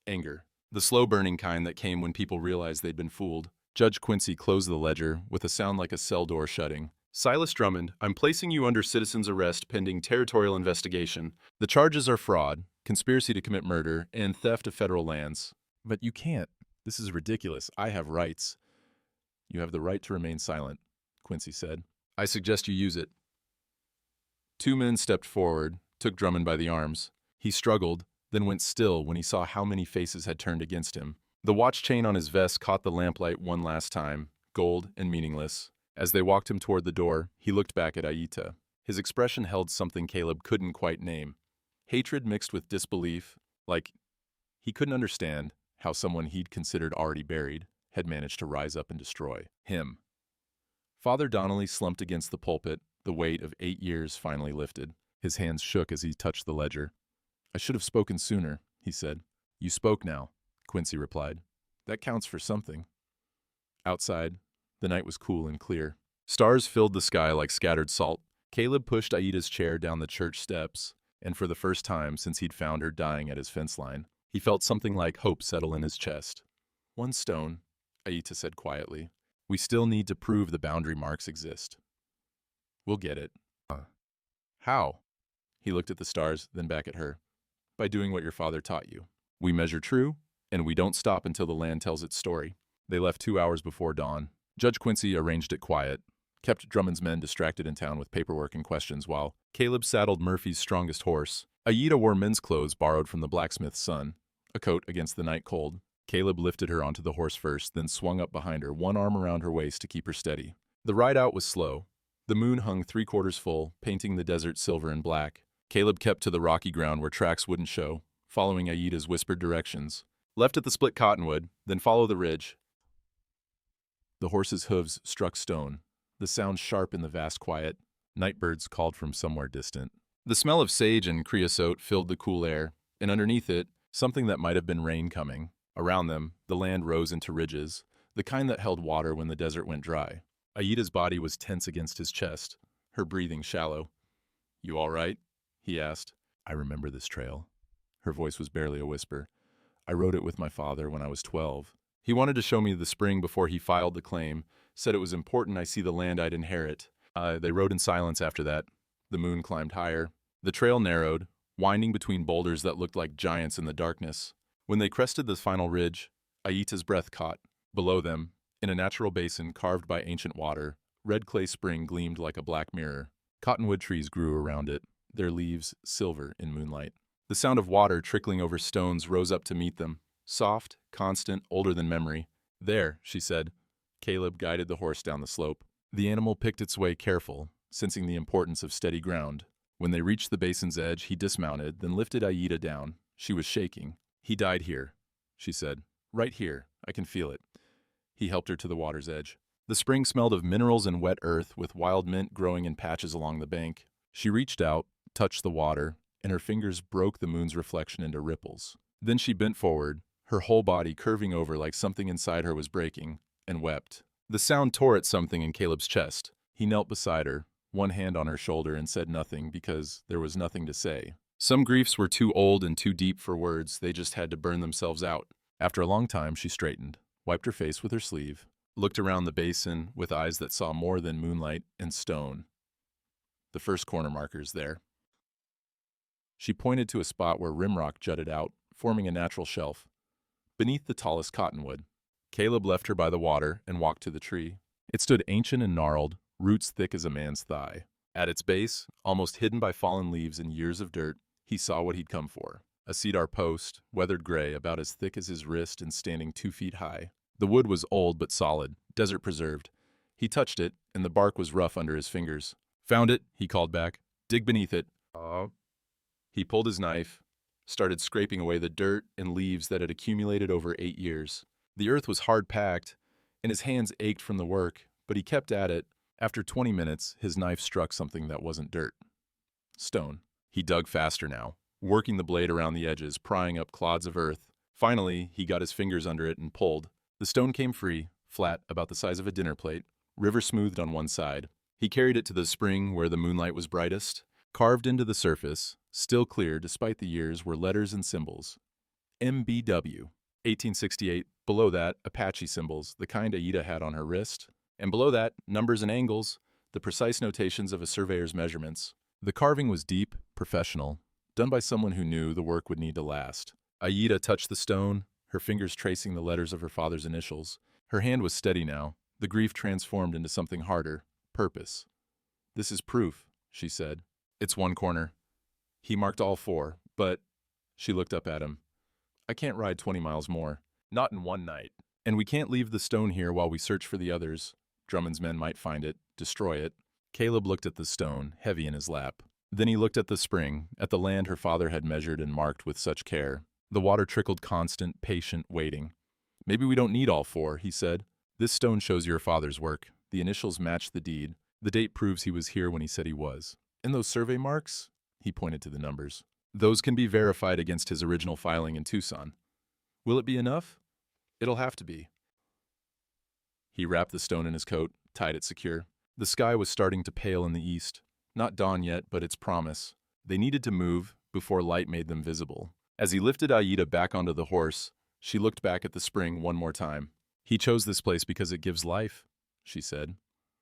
anger. The slow-burning kind that came when people realized they'd been fooled. Judge Quincy closed the ledger with a sound like a cell door shutting. Silas Drummond, I'm placing you under citizen's arrest pending territorial investigation. The charges are fraud, conspiracy to commit murder, and theft of federal lands. But you can't. This is ridiculous. I have rights. You have the right to remain silent, Quincy said. I suggest you use it. Two men stepped forward, took Drummond by the arms. He struggled, then went still when he saw how many faces had turned against him. The watch chain on his vest caught the lamplight one last time, gold and meaningless. As they walked him toward the door, he looked back at Aita. His expression held something Caleb couldn't quite name. Hatred mixed with disbelief, like he couldn't understand how someone he'd considered already buried had managed to rise up and destroy him. Father Donnelly slumped against the pulpit, the weight of 8 years finally lifted. His hands shook as he touched the ledger. I should have spoken sooner, he said. You spoke now, Quincy replied. That counts for something. Outside, the night was cool and clear. Stars filled the sky like scattered salt. Caleb pushed Aida's chair down the church steps, and for the first time since he'd found her dying at his fence line, he felt something like hope settle in his chest. One stone, Aita said quietly. We still need to prove the boundary marks exist. We'll get it. How? He looked at the stars, then back at her. By doing what your father taught you. We measure true, and we don't stop until the land tells its story. They left 2 hours before dawn. Judge Quincy arranged it quiet, kept Drummond's men distracted in town with paperwork and questions while Caleb saddled Murphy's strongest horse. Aida wore men's clothes borrowed from the blacksmith's son, a coat against the night cold. Caleb lifted her onto the horse first, then swung up behind her, one arm around her waist to keep her steady. The ride out was slow. The moon hung 3/4 full, painting the desert silver and black. Caleb kept to the rocky ground where tracks wouldn't show, following Aida's whispered directions. Left at the split cottonwood, then follow the ridge. The horse's hooves struck stone, the sound sharp in the vast quiet. Nightbirds called from somewhere distant. The smell of sage and creosote filled the cool air, and underneath it, something that might have been rain coming. Around them, the land rose into ridges, the kind that held water when the desert went dry. Aida's body was tense against his chest, her breathing shallow. You all right? He asked. I remember this trail. Her voice was barely a whisper. I rode it with my father when I was 12. He wanted to show me the spring before he filed the claim, said it was important I see the land I'd inherit. They rode in silence after that. The moon climbed higher. The trail narrowed, winding between boulders that looked like giants in the darkness. When they crested the final ridge, Aita's breath caught. Below them, in a natural basin carved by ancient water, red clay spring gleamed like a black mirror. Cottonwood trees grew around it, their leaves silver in moonlight. The sound of water trickling over stones rose up to meet them, soft, constant, older than memory. There, she said. Caleb guided the horse down the slope. The animal picked its way careful, sensing the importance of steady ground. When they reached the basin's edge, he dismounted, then lifted Aida down. She was shaking. He died here, she said. Right here. I can feel it. He helped her to the water's edge. The spring smelled of minerals and wet earth, with wild mint growing in patches along the bank. She reached out, touched the water, and her fingers broke the moon's reflection into ripples. Then she bent forward, her whole body curving over like something inside her was breaking, and wept. The sound tore at something in Caleb's chest. He knelt beside her, one hand on her shoulder, and said nothing because there was nothing to say. Some griefs were too old and too deep for words, they just had to burn themselves out. After a long time, she straightened, wiped her face with her sleeve, looked around the basin with eyes that saw more than moonlight and stone. The first corner markers there. She pointed to a spot where rimrock jutted out, forming a natural shelf. Beneath the tallest cottonwood, Caleb left her by the water and walked to the tree. It stood ancient and gnarled, roots thick as a man's thigh. At its base, almost hidden by fallen leaves and years of dirt, he saw what he'd come for. A cedar post, weathered gray, about as thick as his wrist and standing 2 feet high. The wood was old but solid, desert preserved. He touched it, and the bark was rough under his fingers. Found it, he called back. Dig beneath it. He pulled his knife, started scraping away the dirt and leaves that had accumulated over 8 years. The earth was hard-packed, and his hands ached from the work, but he kept at it. After 20 minutes, his knife struck something that wasn't dirt. Stone. He dug faster now, working the blade around the edges, prying up clods of earth. Finally, he got his fingers under it and pulled. The stone came free, flat, about the size of a dinner plate, river smoothed on one side. He carried it to the spring where the moonlight was brightest. Carved into the surface, still clear despite the years, were letters and symbols. MBW, 1868. Below that, Apache symbols, the kind Aida had on her wrist. And below that, numbers and angles, the precise notations of a surveyor's measurements. The carving was deep, professional, done by someone who knew the work would need to last. Aida touched the stone, her fingers tracing the letters of her father's initials. Her hand was steady now, the grief transformed into something harder, purpose. "This is proof," she said. "It's one corner." He marked all four, but she looked up at him. "I can't ride 20 miles more. Not in one night. And we can't leave the stone here while we search for the others. Drummond's men might find it, destroy it." Caleb looked at the stone, heavy in his lap. Then he looked at the spring, at the land her father had measured and marked with such care. The water trickled constant, patient, waiting. "Maybe we don't need all four," he said. "This stone shows your father's work. The initials match the deed. The date proves he was here when he said he was. And those survey marks?" He pointed to the numbers. "Those can be verified against his original filing in Tucson. Will it be enough? It'll have to be." He wrapped the stone in his coat, tied it secure. The sky was starting to pale in the east. Not dawn yet, but its promise. They needed to move before light made them visible. As he lifted Aida back onto the horse, she looked back at the spring one more time. "He chose this place because it gives life," she said.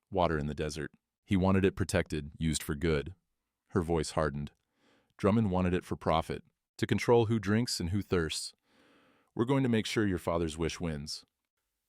"Water in the desert. He wanted it protected, used for good." Her voice hardened. "Drummond wanted it for profit, to control who drinks and who thirsts. We're going to make sure your father's wish wins."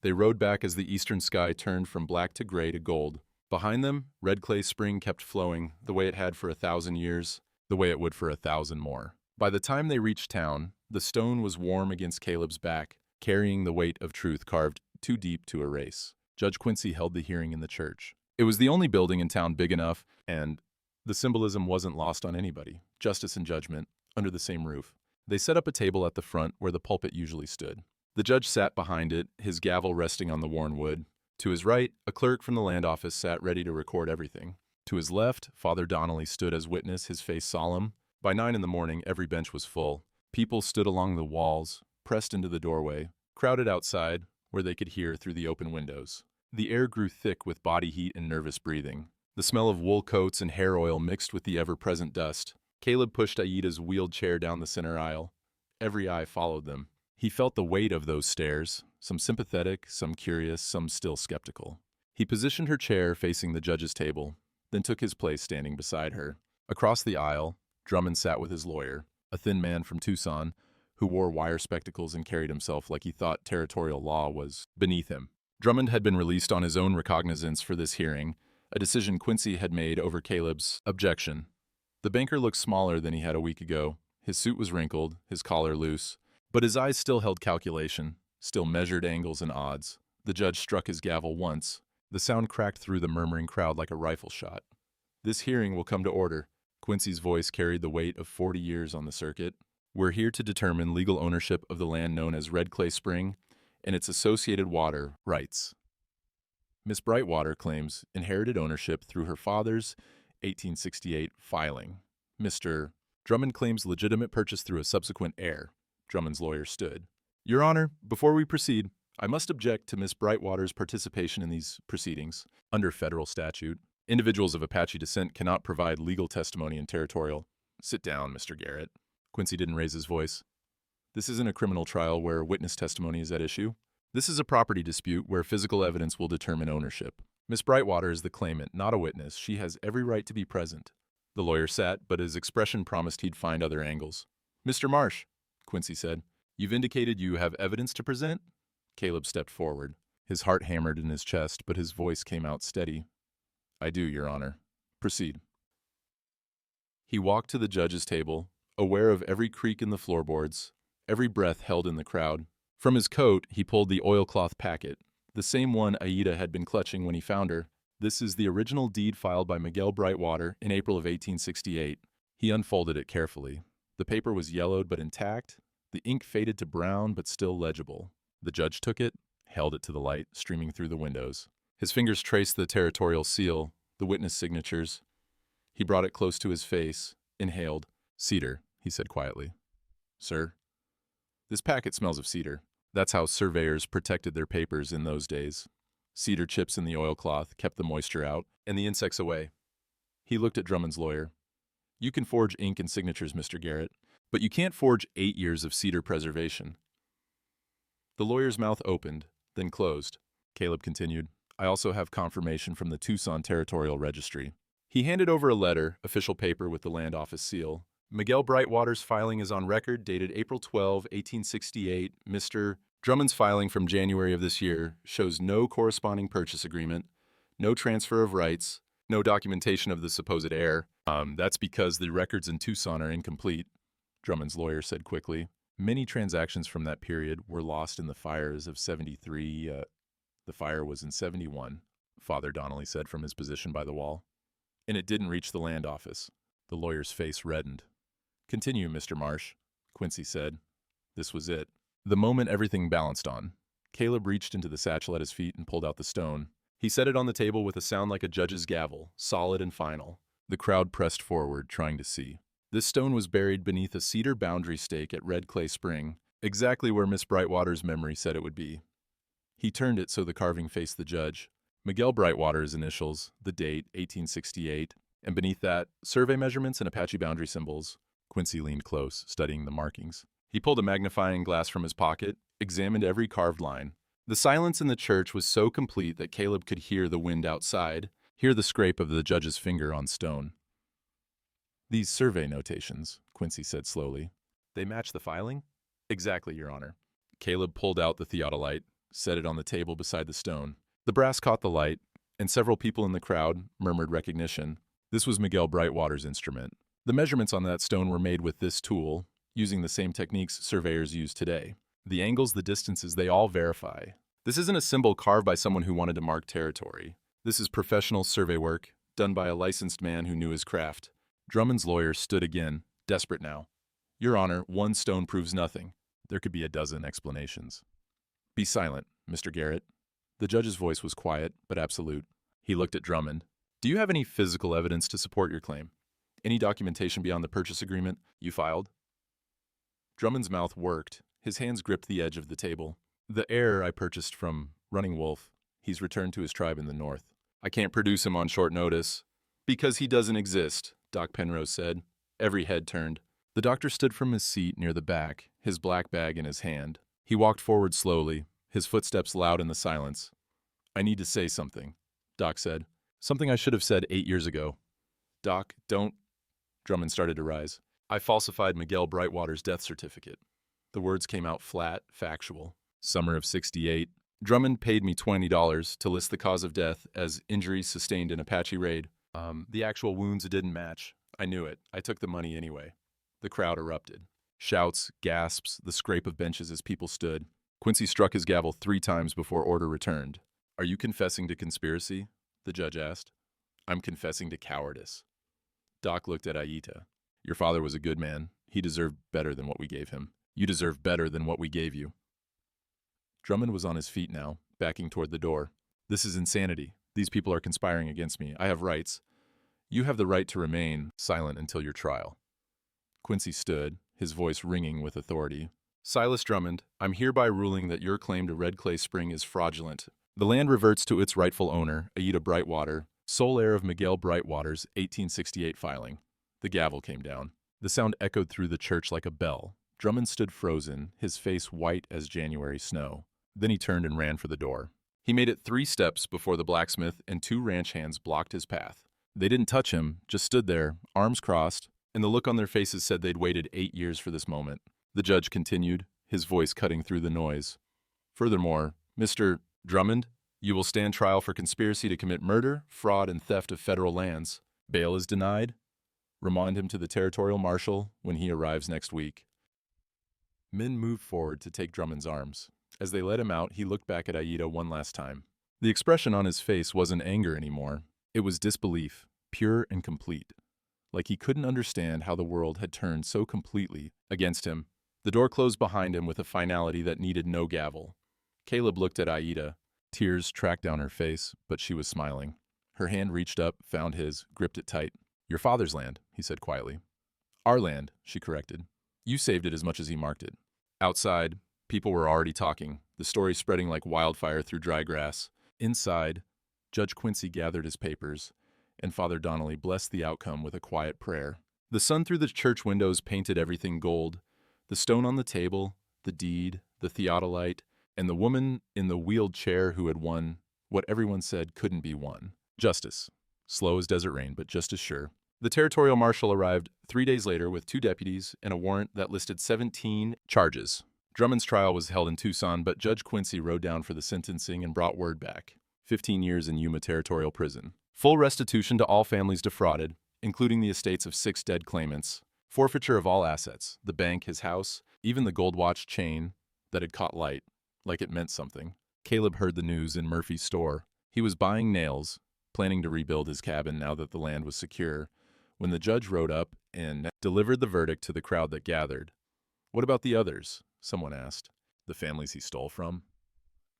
They rode back as the eastern sky turned from black to gray to gold. Behind them, Red Clay Spring kept flowing, the way it had for 1,000 years, the way it would for 1,000 more. By the time they reached town, the stone was warm against Caleb's back, carrying the weight of truth carved too deep to erase. Judge Quincy held the hearing in the church. It was the only building in town big enough, and the symbolism wasn't lost on anybody. Justice and judgment, under the same roof. They set up a table at the front where the pulpit usually stood. The judge sat behind it, his gavel resting on the worn wood. To his right, a clerk from the land office sat ready to record everything. To his left, Father Donnelly stood as witness, his face solemn. By 9 in the morning, every bench was full. People stood along the walls, pressed into the doorway, crowded outside, where they could hear through the open windows. The air grew thick with body heat and nervous breathing. The smell of wool coats and hair oil mixed with the ever-present dust. Caleb pushed Aida's wheeled chair down the center aisle. Every eye followed them. He felt the weight of those stares, some sympathetic, some curious, some still skeptical. He positioned her chair facing the judge's table, then took his place standing beside her. Across the aisle, Drummond sat with his lawyer, a thin man from Tucson, who wore wire spectacles and carried himself like he thought territorial law was beneath him. Drummond had been released on his own recognizance for this hearing, a decision Quincy had made over Caleb's objection. The banker looked smaller than he had a week ago. His suit was wrinkled, his collar loose, but his eyes still held calculation, still measured angles and odds. The judge struck his gavel once. The sound cracked through the murmuring crowd like a rifle shot. "This hearing will come to order." Quincy's voice carried the weight of 40 years on the circuit. "We're here to determine legal ownership of the land known as Red Clay Spring and its associated water rights. Miss Brightwater claims inherited ownership through her father's 1868 filing. Mr. Drummond claims legitimate purchase through a subsequent heir." Drummond's lawyer stood. "Your Honor, before we proceed, I must object to Miss Brightwater's participation in these proceedings. Under federal statute, individuals of Apache descent cannot provide legal testimony in territorial." "Sit down, Mr. Garrett." Quincy didn't raise his voice. "This isn't a criminal trial where witness testimony is at issue. This is a property dispute where physical evidence will determine ownership. Miss Brightwater is the claimant, not a witness. She has every right to be present." The lawyer sat, but his expression promised he'd find other angles. "Mr. Marsh," Quincy said, "you've indicated you have evidence to present?" Caleb stepped forward. His heart hammered in his chest, but his voice came out steady. "I do, Your Honor. Proceed." He walked to the judge's table, aware of every creak in the floorboards, every breath held in the crowd. From his coat, he pulled the oilcloth packet, the same one Aida had been clutching when he found her. "This is the original deed filed by Miguel Brightwater in April of 1868. He unfolded it carefully. The paper was yellowed but intact, the ink faded to brown but still legible. The judge took it, held it to the light streaming through the windows. His fingers traced the territorial seal, the witness signatures. He brought it close to his face, inhaled. "Cedar," he said quietly. "Sir?" "This packet smells of cedar. That's how surveyors protected their papers in those days. Cedar chips in the oilcloth kept the moisture out and the insects away. He looked at Drummond's lawyer. You can forge ink and signatures, Mr. Garrett, but you can't forge 8 years of cedar preservation. The lawyer's mouth opened, then closed. Caleb continued, I also have confirmation from the Tucson Territorial Registry. He handed over a letter, official paper with the land office seal. Miguel Brightwater's filing is on record, dated April 12, 1868. Mr. Drummond's filing from January of this year shows no corresponding purchase agreement, no transfer of rights, no documentation of the supposed heir. That's because the records in Tucson are incomplete, Drummond's lawyer said quickly. Many transactions from that period were lost in the fires of 73. The fire was in 71, Father Donnelly said from his position by the wall. And it didn't reach the land office. The lawyer's face reddened. Continue, Mr. Marsh, Quincy said. This was it. The moment everything balanced on. Caleb reached into the satchel at his feet and pulled out the stone. He set it on the table with a sound like a judge's gavel, solid and final. The crowd pressed forward, trying to see. This stone was buried beneath a cedar boundary stake at Red Clay Spring, exactly where Miss Brightwater's memory said it would be. He turned it so the carving faced the judge. Miguel Brightwater's initials, the date, 1868, and beneath that, survey measurements and Apache boundary symbols. Quincy leaned close, studying the markings. He pulled a magnifying glass from his pocket, examined every carved line. The silence in the church was so complete that Caleb could hear the wind outside, hear the scrape of the judge's finger on stone. These survey notations, Quincy said slowly. They match the filing? Exactly, Your Honor. Caleb pulled out the theodolite, set it on the table beside the stone. The brass caught the light, and several people in the crowd murmured recognition. This was Miguel Brightwater's instrument. The measurements on that stone were made with this tool, using the same techniques surveyors use today. The angles, the distances, they all verify. This isn't a symbol carved by someone who wanted to mark territory. This is professional survey work, done by a licensed man who knew his craft. Drummond's lawyer stood again, desperate now. Your Honor, one stone proves nothing. There could be a dozen explanations. Be silent, Mr. Garrett. The judge's voice was quiet, but absolute. He looked at Drummond. Do you have any physical evidence to support your claim? Any documentation beyond the purchase agreement you filed? Drummond's mouth worked. His hands gripped the edge of the table. The heir I purchased from Running Wolf. He's returned to his tribe in the north. I can't produce him on short notice. Because he doesn't exist, Doc Penrose said. Every head turned. The doctor stood from his seat near the back, his black bag in his hand. He walked forward slowly, his footsteps loud in the silence. I need to say something, Doc said. Something I should have said 8 years ago. Doc, don't... Drummond started to rise. I falsified Miguel Brightwater's death certificate. The words came out flat, factual. Summer of '68. Drummond paid me $20 to list the cause of death as injuries sustained in Apache raid. The actual wounds didn't match. I knew it. I took the money anyway. The crowd erupted. Shouts, gasps, the scrape of benches as people stood. Quincy struck his gavel 3 times before order returned. Are you confessing to conspiracy? The judge asked. I'm confessing to cowardice. Doc looked at Aita. Your father was a good man. He deserved better than what we gave him. You deserve better than what we gave you. Drummond was on his feet now, backing toward the door. This is insanity. These people are conspiring against me. I have rights. You have the right to remain silent until your trial. Quincy stood, his voice ringing with authority. Silas Drummond, I'm hereby ruling that your claim to Red Clay Spring is fraudulent. The land reverts to its rightful owner, Aida Brightwater, sole heir of Miguel Brightwater's 1868 filing. The gavel came down. The sound echoed through the church like a bell. Drummond stood frozen, his face white as January snow. Then he turned and ran for the door. He made it 3 steps before the blacksmith and 2 ranch hands blocked his path. They didn't touch him, just stood there, arms crossed, and the look on their faces said they'd waited 8 years for this moment. The judge continued, his voice cutting through the noise. Furthermore, Mr. Drummond, you will stand trial for conspiracy to commit murder, fraud, and theft of federal lands. Bail is denied. Remand him to the territorial marshal when he arrives next week. Men moved forward to take Drummond's arms. As they led him out, he looked back at Aida one last time. The expression on his face wasn't anger anymore. It was disbelief, pure and complete. Like he couldn't understand how the world had turned so completely against him. The door closed behind him with a finality that needed no gavel. Caleb looked at Aida. Tears tracked down her face, but she was smiling. Her hand reached up, found his, gripped it tight. Your father's land, he said quietly. Our land, she corrected. You saved it as much as he marked it. Outside, people were already talking, the story spreading like wildfire through dry grass. Inside, Judge Quincy gathered his papers, and Father Donnelly blessed the outcome with a quiet prayer. The sun through the church windows painted everything gold: the stone on the table, the deed, the theodolite, and the woman in the wheeled chair who had won what everyone said couldn't be won. Justice. Slow as desert rain, but just as sure. The territorial marshal arrived 3 days later with 2 deputies and a warrant that listed 17 charges. Drummond's trial was held in Tucson, but Judge Quincy rode down for the sentencing and brought word back: 15 years in Yuma Territorial Prison. Full restitution to all families defrauded, including the estates of 6 dead claimants. Forfeiture of all assets: the bank, his house, even the gold watch chain that had caught light, like it meant something. Caleb heard the news in Murphy's store. He was buying nails, planning to rebuild his cabin now that the land was secure, when the judge rode up and delivered the verdict to the crowd that gathered. "What about the others?" someone asked. "The families he stole from?"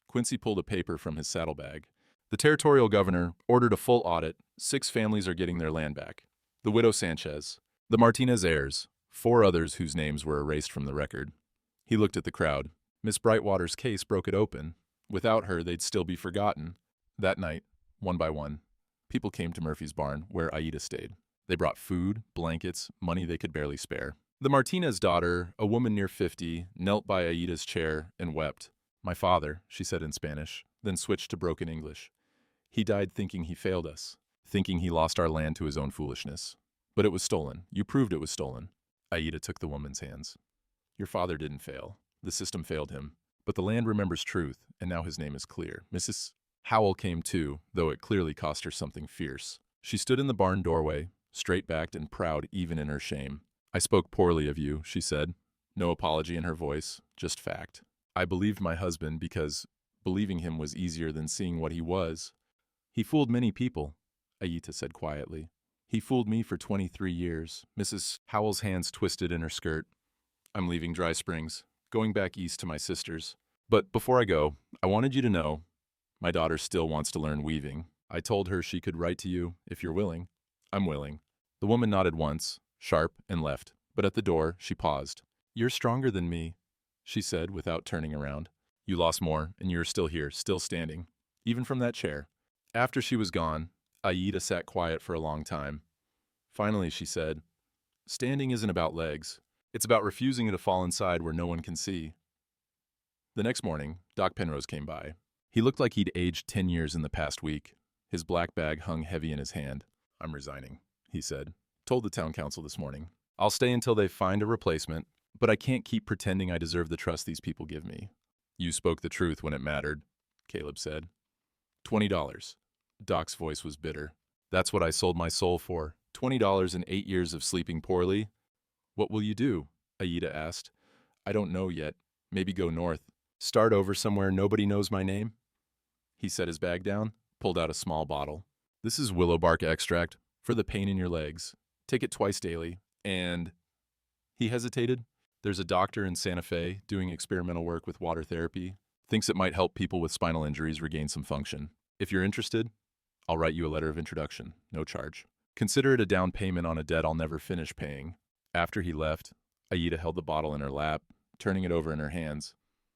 Quincy pulled a paper from his saddlebag. "The territorial governor ordered a full audit. 6 families are getting their land back. The widow Sanchez, the Martinez heirs, 4 others whose names were erased from the record." He looked at the crowd. Miss Brightwater's case broke it open. Without her, they'd still be forgotten. That night, one by one, people came to Murphy's barn, where Aida stayed. They brought food, blankets, money they could barely spare. The Martinez daughter, a woman near 50, knelt by Aida's chair and wept. "My father," she said in Spanish, then switched to broken English. "He died thinking he failed us, thinking he lost our land to his own foolishness. But it was stolen. You proved it was stolen." Aida took the woman's hands. "Your father didn't fail. The system failed him. But the land remembers truth, and now his name is clear." Mrs. Howell came too, though it clearly cost her something fierce. She stood in the barn doorway, straight-backed and proud even in her shame. "I spoke poorly of you," she said. No apology in her voice, just fact. "I believed my husband because believing him was easier than seeing what he was. He fooled many people," Aida said quietly. "He fooled me for 23 years. Mrs. Howell's hands twisted in her skirt. "I'm leaving Dry Springs, going back east to my sister's. But before I go, I wanted you to know my daughter still wants to learn weaving. I told her she could write to you if you're willing." "I'm willing." The woman nodded once, sharp, and left. But at the door, she paused. "You're stronger than me," she said without turning around. "You lost more, and you're still here, still standing, even from that chair." After she was gone, Aida sat quiet for a long time. Finally, she said, "Standing isn't about legs. It's about refusing to fall inside where no one can see." The next morning, Doc Penrose came by. He looked like he'd aged 10 years in the past week. His black bag hung heavy in his hand. "I'm resigning," he said. "Told the town council this morning. I'll stay until they find a replacement, but I can't keep pretending I deserve the trust these people give me." "You spoke the truth when it mattered," Caleb said. $20. Doc's voice was bitter. "That's what I sold my soul for. $20 and 8 years of sleeping poorly." "What will you do?" Aida asked. "I don't know yet. Maybe go north. Start over somewhere nobody knows my name." He set his bag down, pulled out a small bottle. "This is willow bark extract for the pain in your legs. Take it twice daily. And..." He hesitated. "There's a doctor in Santa Fe doing experimental work with water therapy. Thinks it might help people with spinal injuries regain some function. If you're interested, I'll write you a letter of introduction, no charge. Consider it a down payment on a debt I'll never finish paying." After he left, Aida held the bottle in her lap, turning it over in her hands.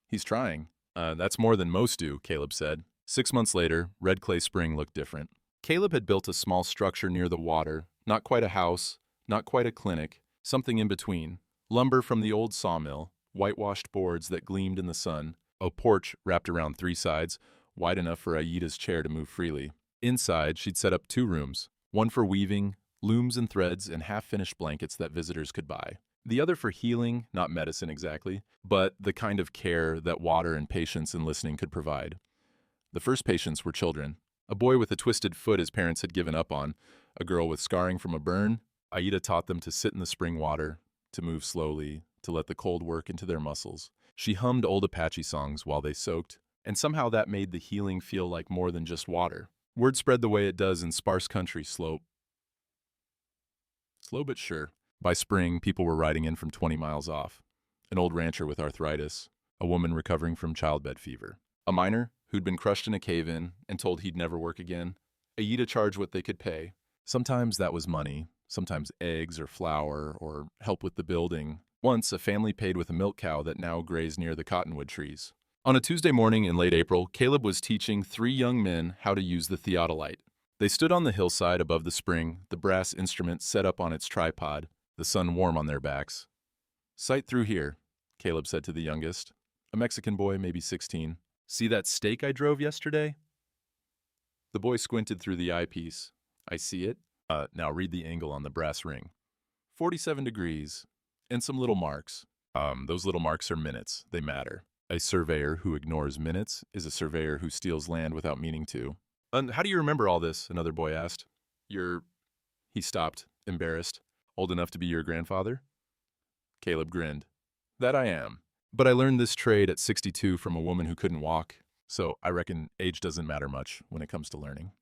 "He's trying." That's more than most do," Caleb said. 6 months later, Red Clay Spring looked different. Caleb had built a small structure near the water, not quite a house, not quite a clinic, something in between. Lumber from the old sawmill, whitewashed boards that gleamed in the sun, a porch wrapped around 3 sides, wide enough for Aida's chair to move freely. Inside, she'd set up 2 rooms, one for weaving, looms and threads, and half-finished blankets that visitors could buy. The other for healing, not medicine exactly, but the kind of care that water and patience and listening could provide. The first patients were children. A boy with a twisted foot his parents had given up on, a girl with scarring from a burn. Aida taught them to sit in the spring water, to move slowly, to let the cold work into their muscles. She hummed old Apache songs while they soaked, and somehow that made the healing feel like more than just water. Word spread the way it does in sparse country, slow but sure. By spring, people were riding in from 20 miles off. An old rancher with arthritis, a woman recovering from childbed fever, a miner who'd been crushed in a cave-in and told he'd never work again. Aida charged what they could pay. Sometimes that was money, sometimes eggs or flour or help with the building. Once, a family paid with a milk cow that now grazed near the cottonwood trees. On a Tuesday morning in late April, Caleb was teaching 3 young men how to use the theodolite. They stood on the hillside above the spring, the brass instrument set up on its tripod, the sun warm on their backs. "Sight through here," Caleb said to the youngest, a Mexican boy, maybe 16. "See that stake I drove yesterday?" The boy squinted through the eyepiece. "I see it. Now read the angle on the brass ring. 47 degrees, and some little marks. Those little marks are minutes. They matter. A surveyor who ignores minutes is a surveyor who steals land without meaning to." "And how do you remember all this?" another boy asked. He stopped, embarrassed. "Old enough to be your grandfather?" Caleb grinned. "That I am. But I learned this trade at 62 from a woman who couldn't walk, so I reckon age doesn't matter much when it comes to learning.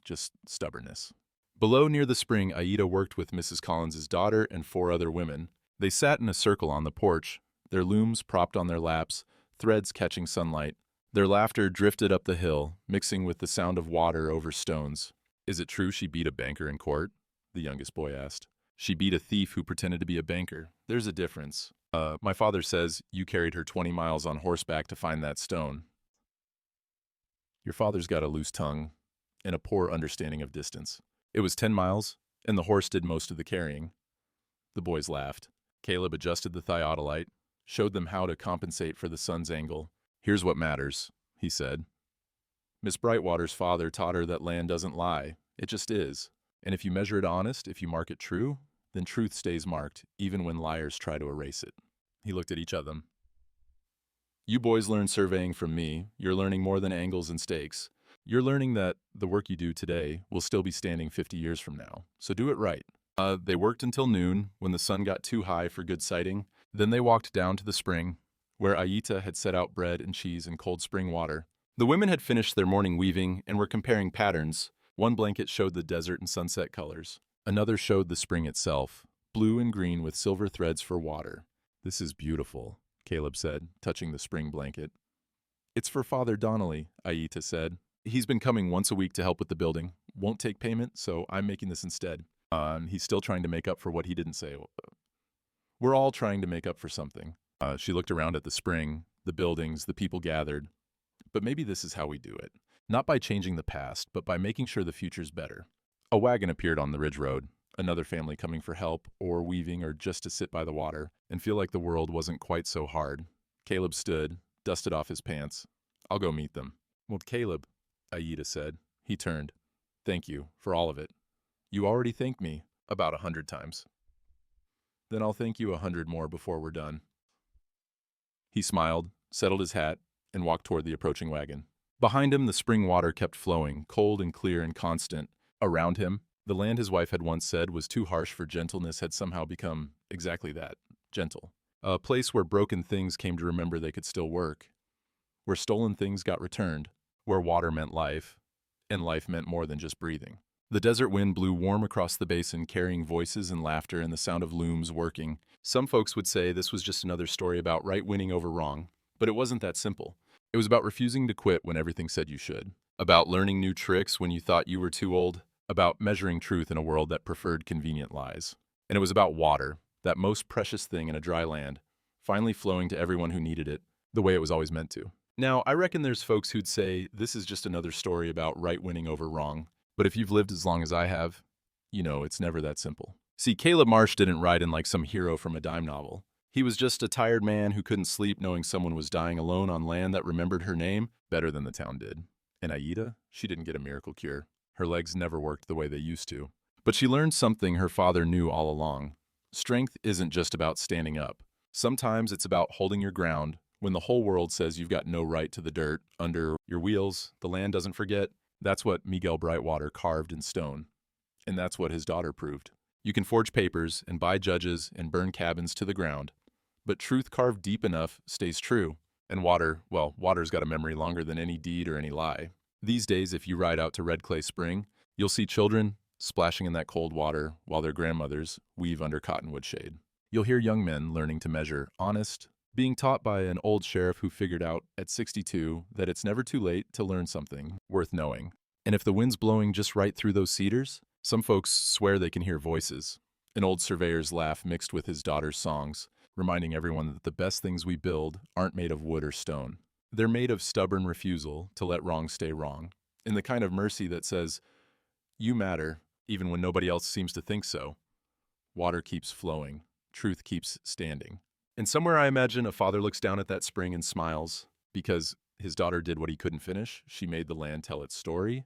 Just stubbornness." Below near the spring, Aida worked with Mrs. Collins's daughter and 4 other women. They sat in a circle on the porch, their looms propped on their laps, threads catching sunlight. Their laughter drifted up the hill, mixing with the sound of water over stones. "Is it true she beat a banker in court?" the youngest boy asked. "She beat a thief who pretended to be a banker. There's a difference. My father says you carried her 20 miles on horseback to find that stone." "Your father's got a loose tongue and a poor understanding of distance. It was 10 miles, and the horse did most of the carrying." The boys laughed. Caleb adjusted the theodolite, showed them how to compensate for the sun's angle. "Here's what matters," he said. "Miss Brightwater's father taught her that land doesn't lie. It just is. And if you measure it honest, if you mark it true, then truth stays marked, even when liars try to erase it." He looked at each of them. "You boys learn surveying from me. You're learning more than angles and stakes. You're learning that the work you do today will still be standing 50 years from now. So do it right." They worked until noon, when the sun got too high for good sighting. Then they walked down to the spring, where Aita had set out bread and cheese and cold spring water. The women had finished their morning weaving and were comparing patterns. One blanket showed the desert and sunset colors. Another showed the spring itself, blue and green with silver threads for water. "This is beautiful," Caleb said, touching the spring blanket. "It's for Father Donnelly," Aita said. "He's been coming once a week to help with the building. Won't take payment, so I'm making this instead." He's still trying to make up for what he didn't say. We're all trying to make up for something. She looked around at the spring, the buildings, the people gathered. "But maybe this is how we do it. Not by changing the past, but by making sure the future's better." A wagon appeared on the ridge road, another family coming for help, or weaving, or just to sit by the water, and feel like the world wasn't quite so hard. Caleb stood, dusted off his pants. "I'll go meet them." "Well, Caleb," Aida said. He turned. "Thank you for all of it. You already thanked me about 100 times. Then I'll thank you 100 more before we're done." He smiled, settled his hat, and walked toward the approaching wagon. Behind him, the spring water kept flowing, cold and clear and constant. Around him, the land his wife had once said was too harsh for gentleness had somehow become exactly that, gentle. A place where broken things came to remember they could still work, where stolen things got returned, where water meant life, and life meant more than just breathing. The desert wind blew warm across the basin, carrying voices and laughter and the sound of looms working. Some folks would say this was just another story about right winning over wrong, but it wasn't that simple. It was about refusing to quit when everything said you should, about learning new tricks when you thought you were too old, about measuring truth in a world that preferred convenient lies. And it was about water, that most precious thing in a dry land, finally flowing to everyone who needed it, the way it was always meant to. Now, I reckon there's folks who'd say this is just another story about right winning over wrong. But if you've lived as long as I have, you know it's never that simple. See, Caleb Marsh didn't ride in like some hero from a dime novel. He was just a tired man who couldn't sleep knowing someone was dying alone on land that remembered her name better than the town did. And Aida, she didn't get a miracle cure. Her legs never worked the way they used to. But she learned something her father knew all along. Strength isn't just about standing up. Sometimes it's about holding your ground when the whole world says you've got no right to the dirt under your wheels. The land doesn't forget. That's what Miguel Brightwater carved in stone. And that's what his daughter proved. You can forge papers and buy judges and burn cabins to the ground, but truth carved deep enough stays true. And water, well, water's got a memory longer than any deed or any lie. These days, if you ride out to Red Clay Spring, you'll see children splashing in that cold water while their grandmothers weave under cottonwood shade. You'll hear young men learning to measure honest, being taught by an old sheriff who figured out at 62 that it's never too late to learn something worth knowing. And if the wind's blowing just right through those cedars, some folks swear they can hear voices. An old surveyor's laugh mixed with his daughter's songs, reminding everyone that the best things we build aren't made of wood or stone. They're made of stubborn refusal to let wrong stay wrong, and the kind of mercy that says, you matter, even when nobody else seems to think so. Water keeps flowing. Truth keeps standing. And somewhere I imagine a father looks down at that spring and smiles because his daughter did what he couldn't finish. She made the land tell its story.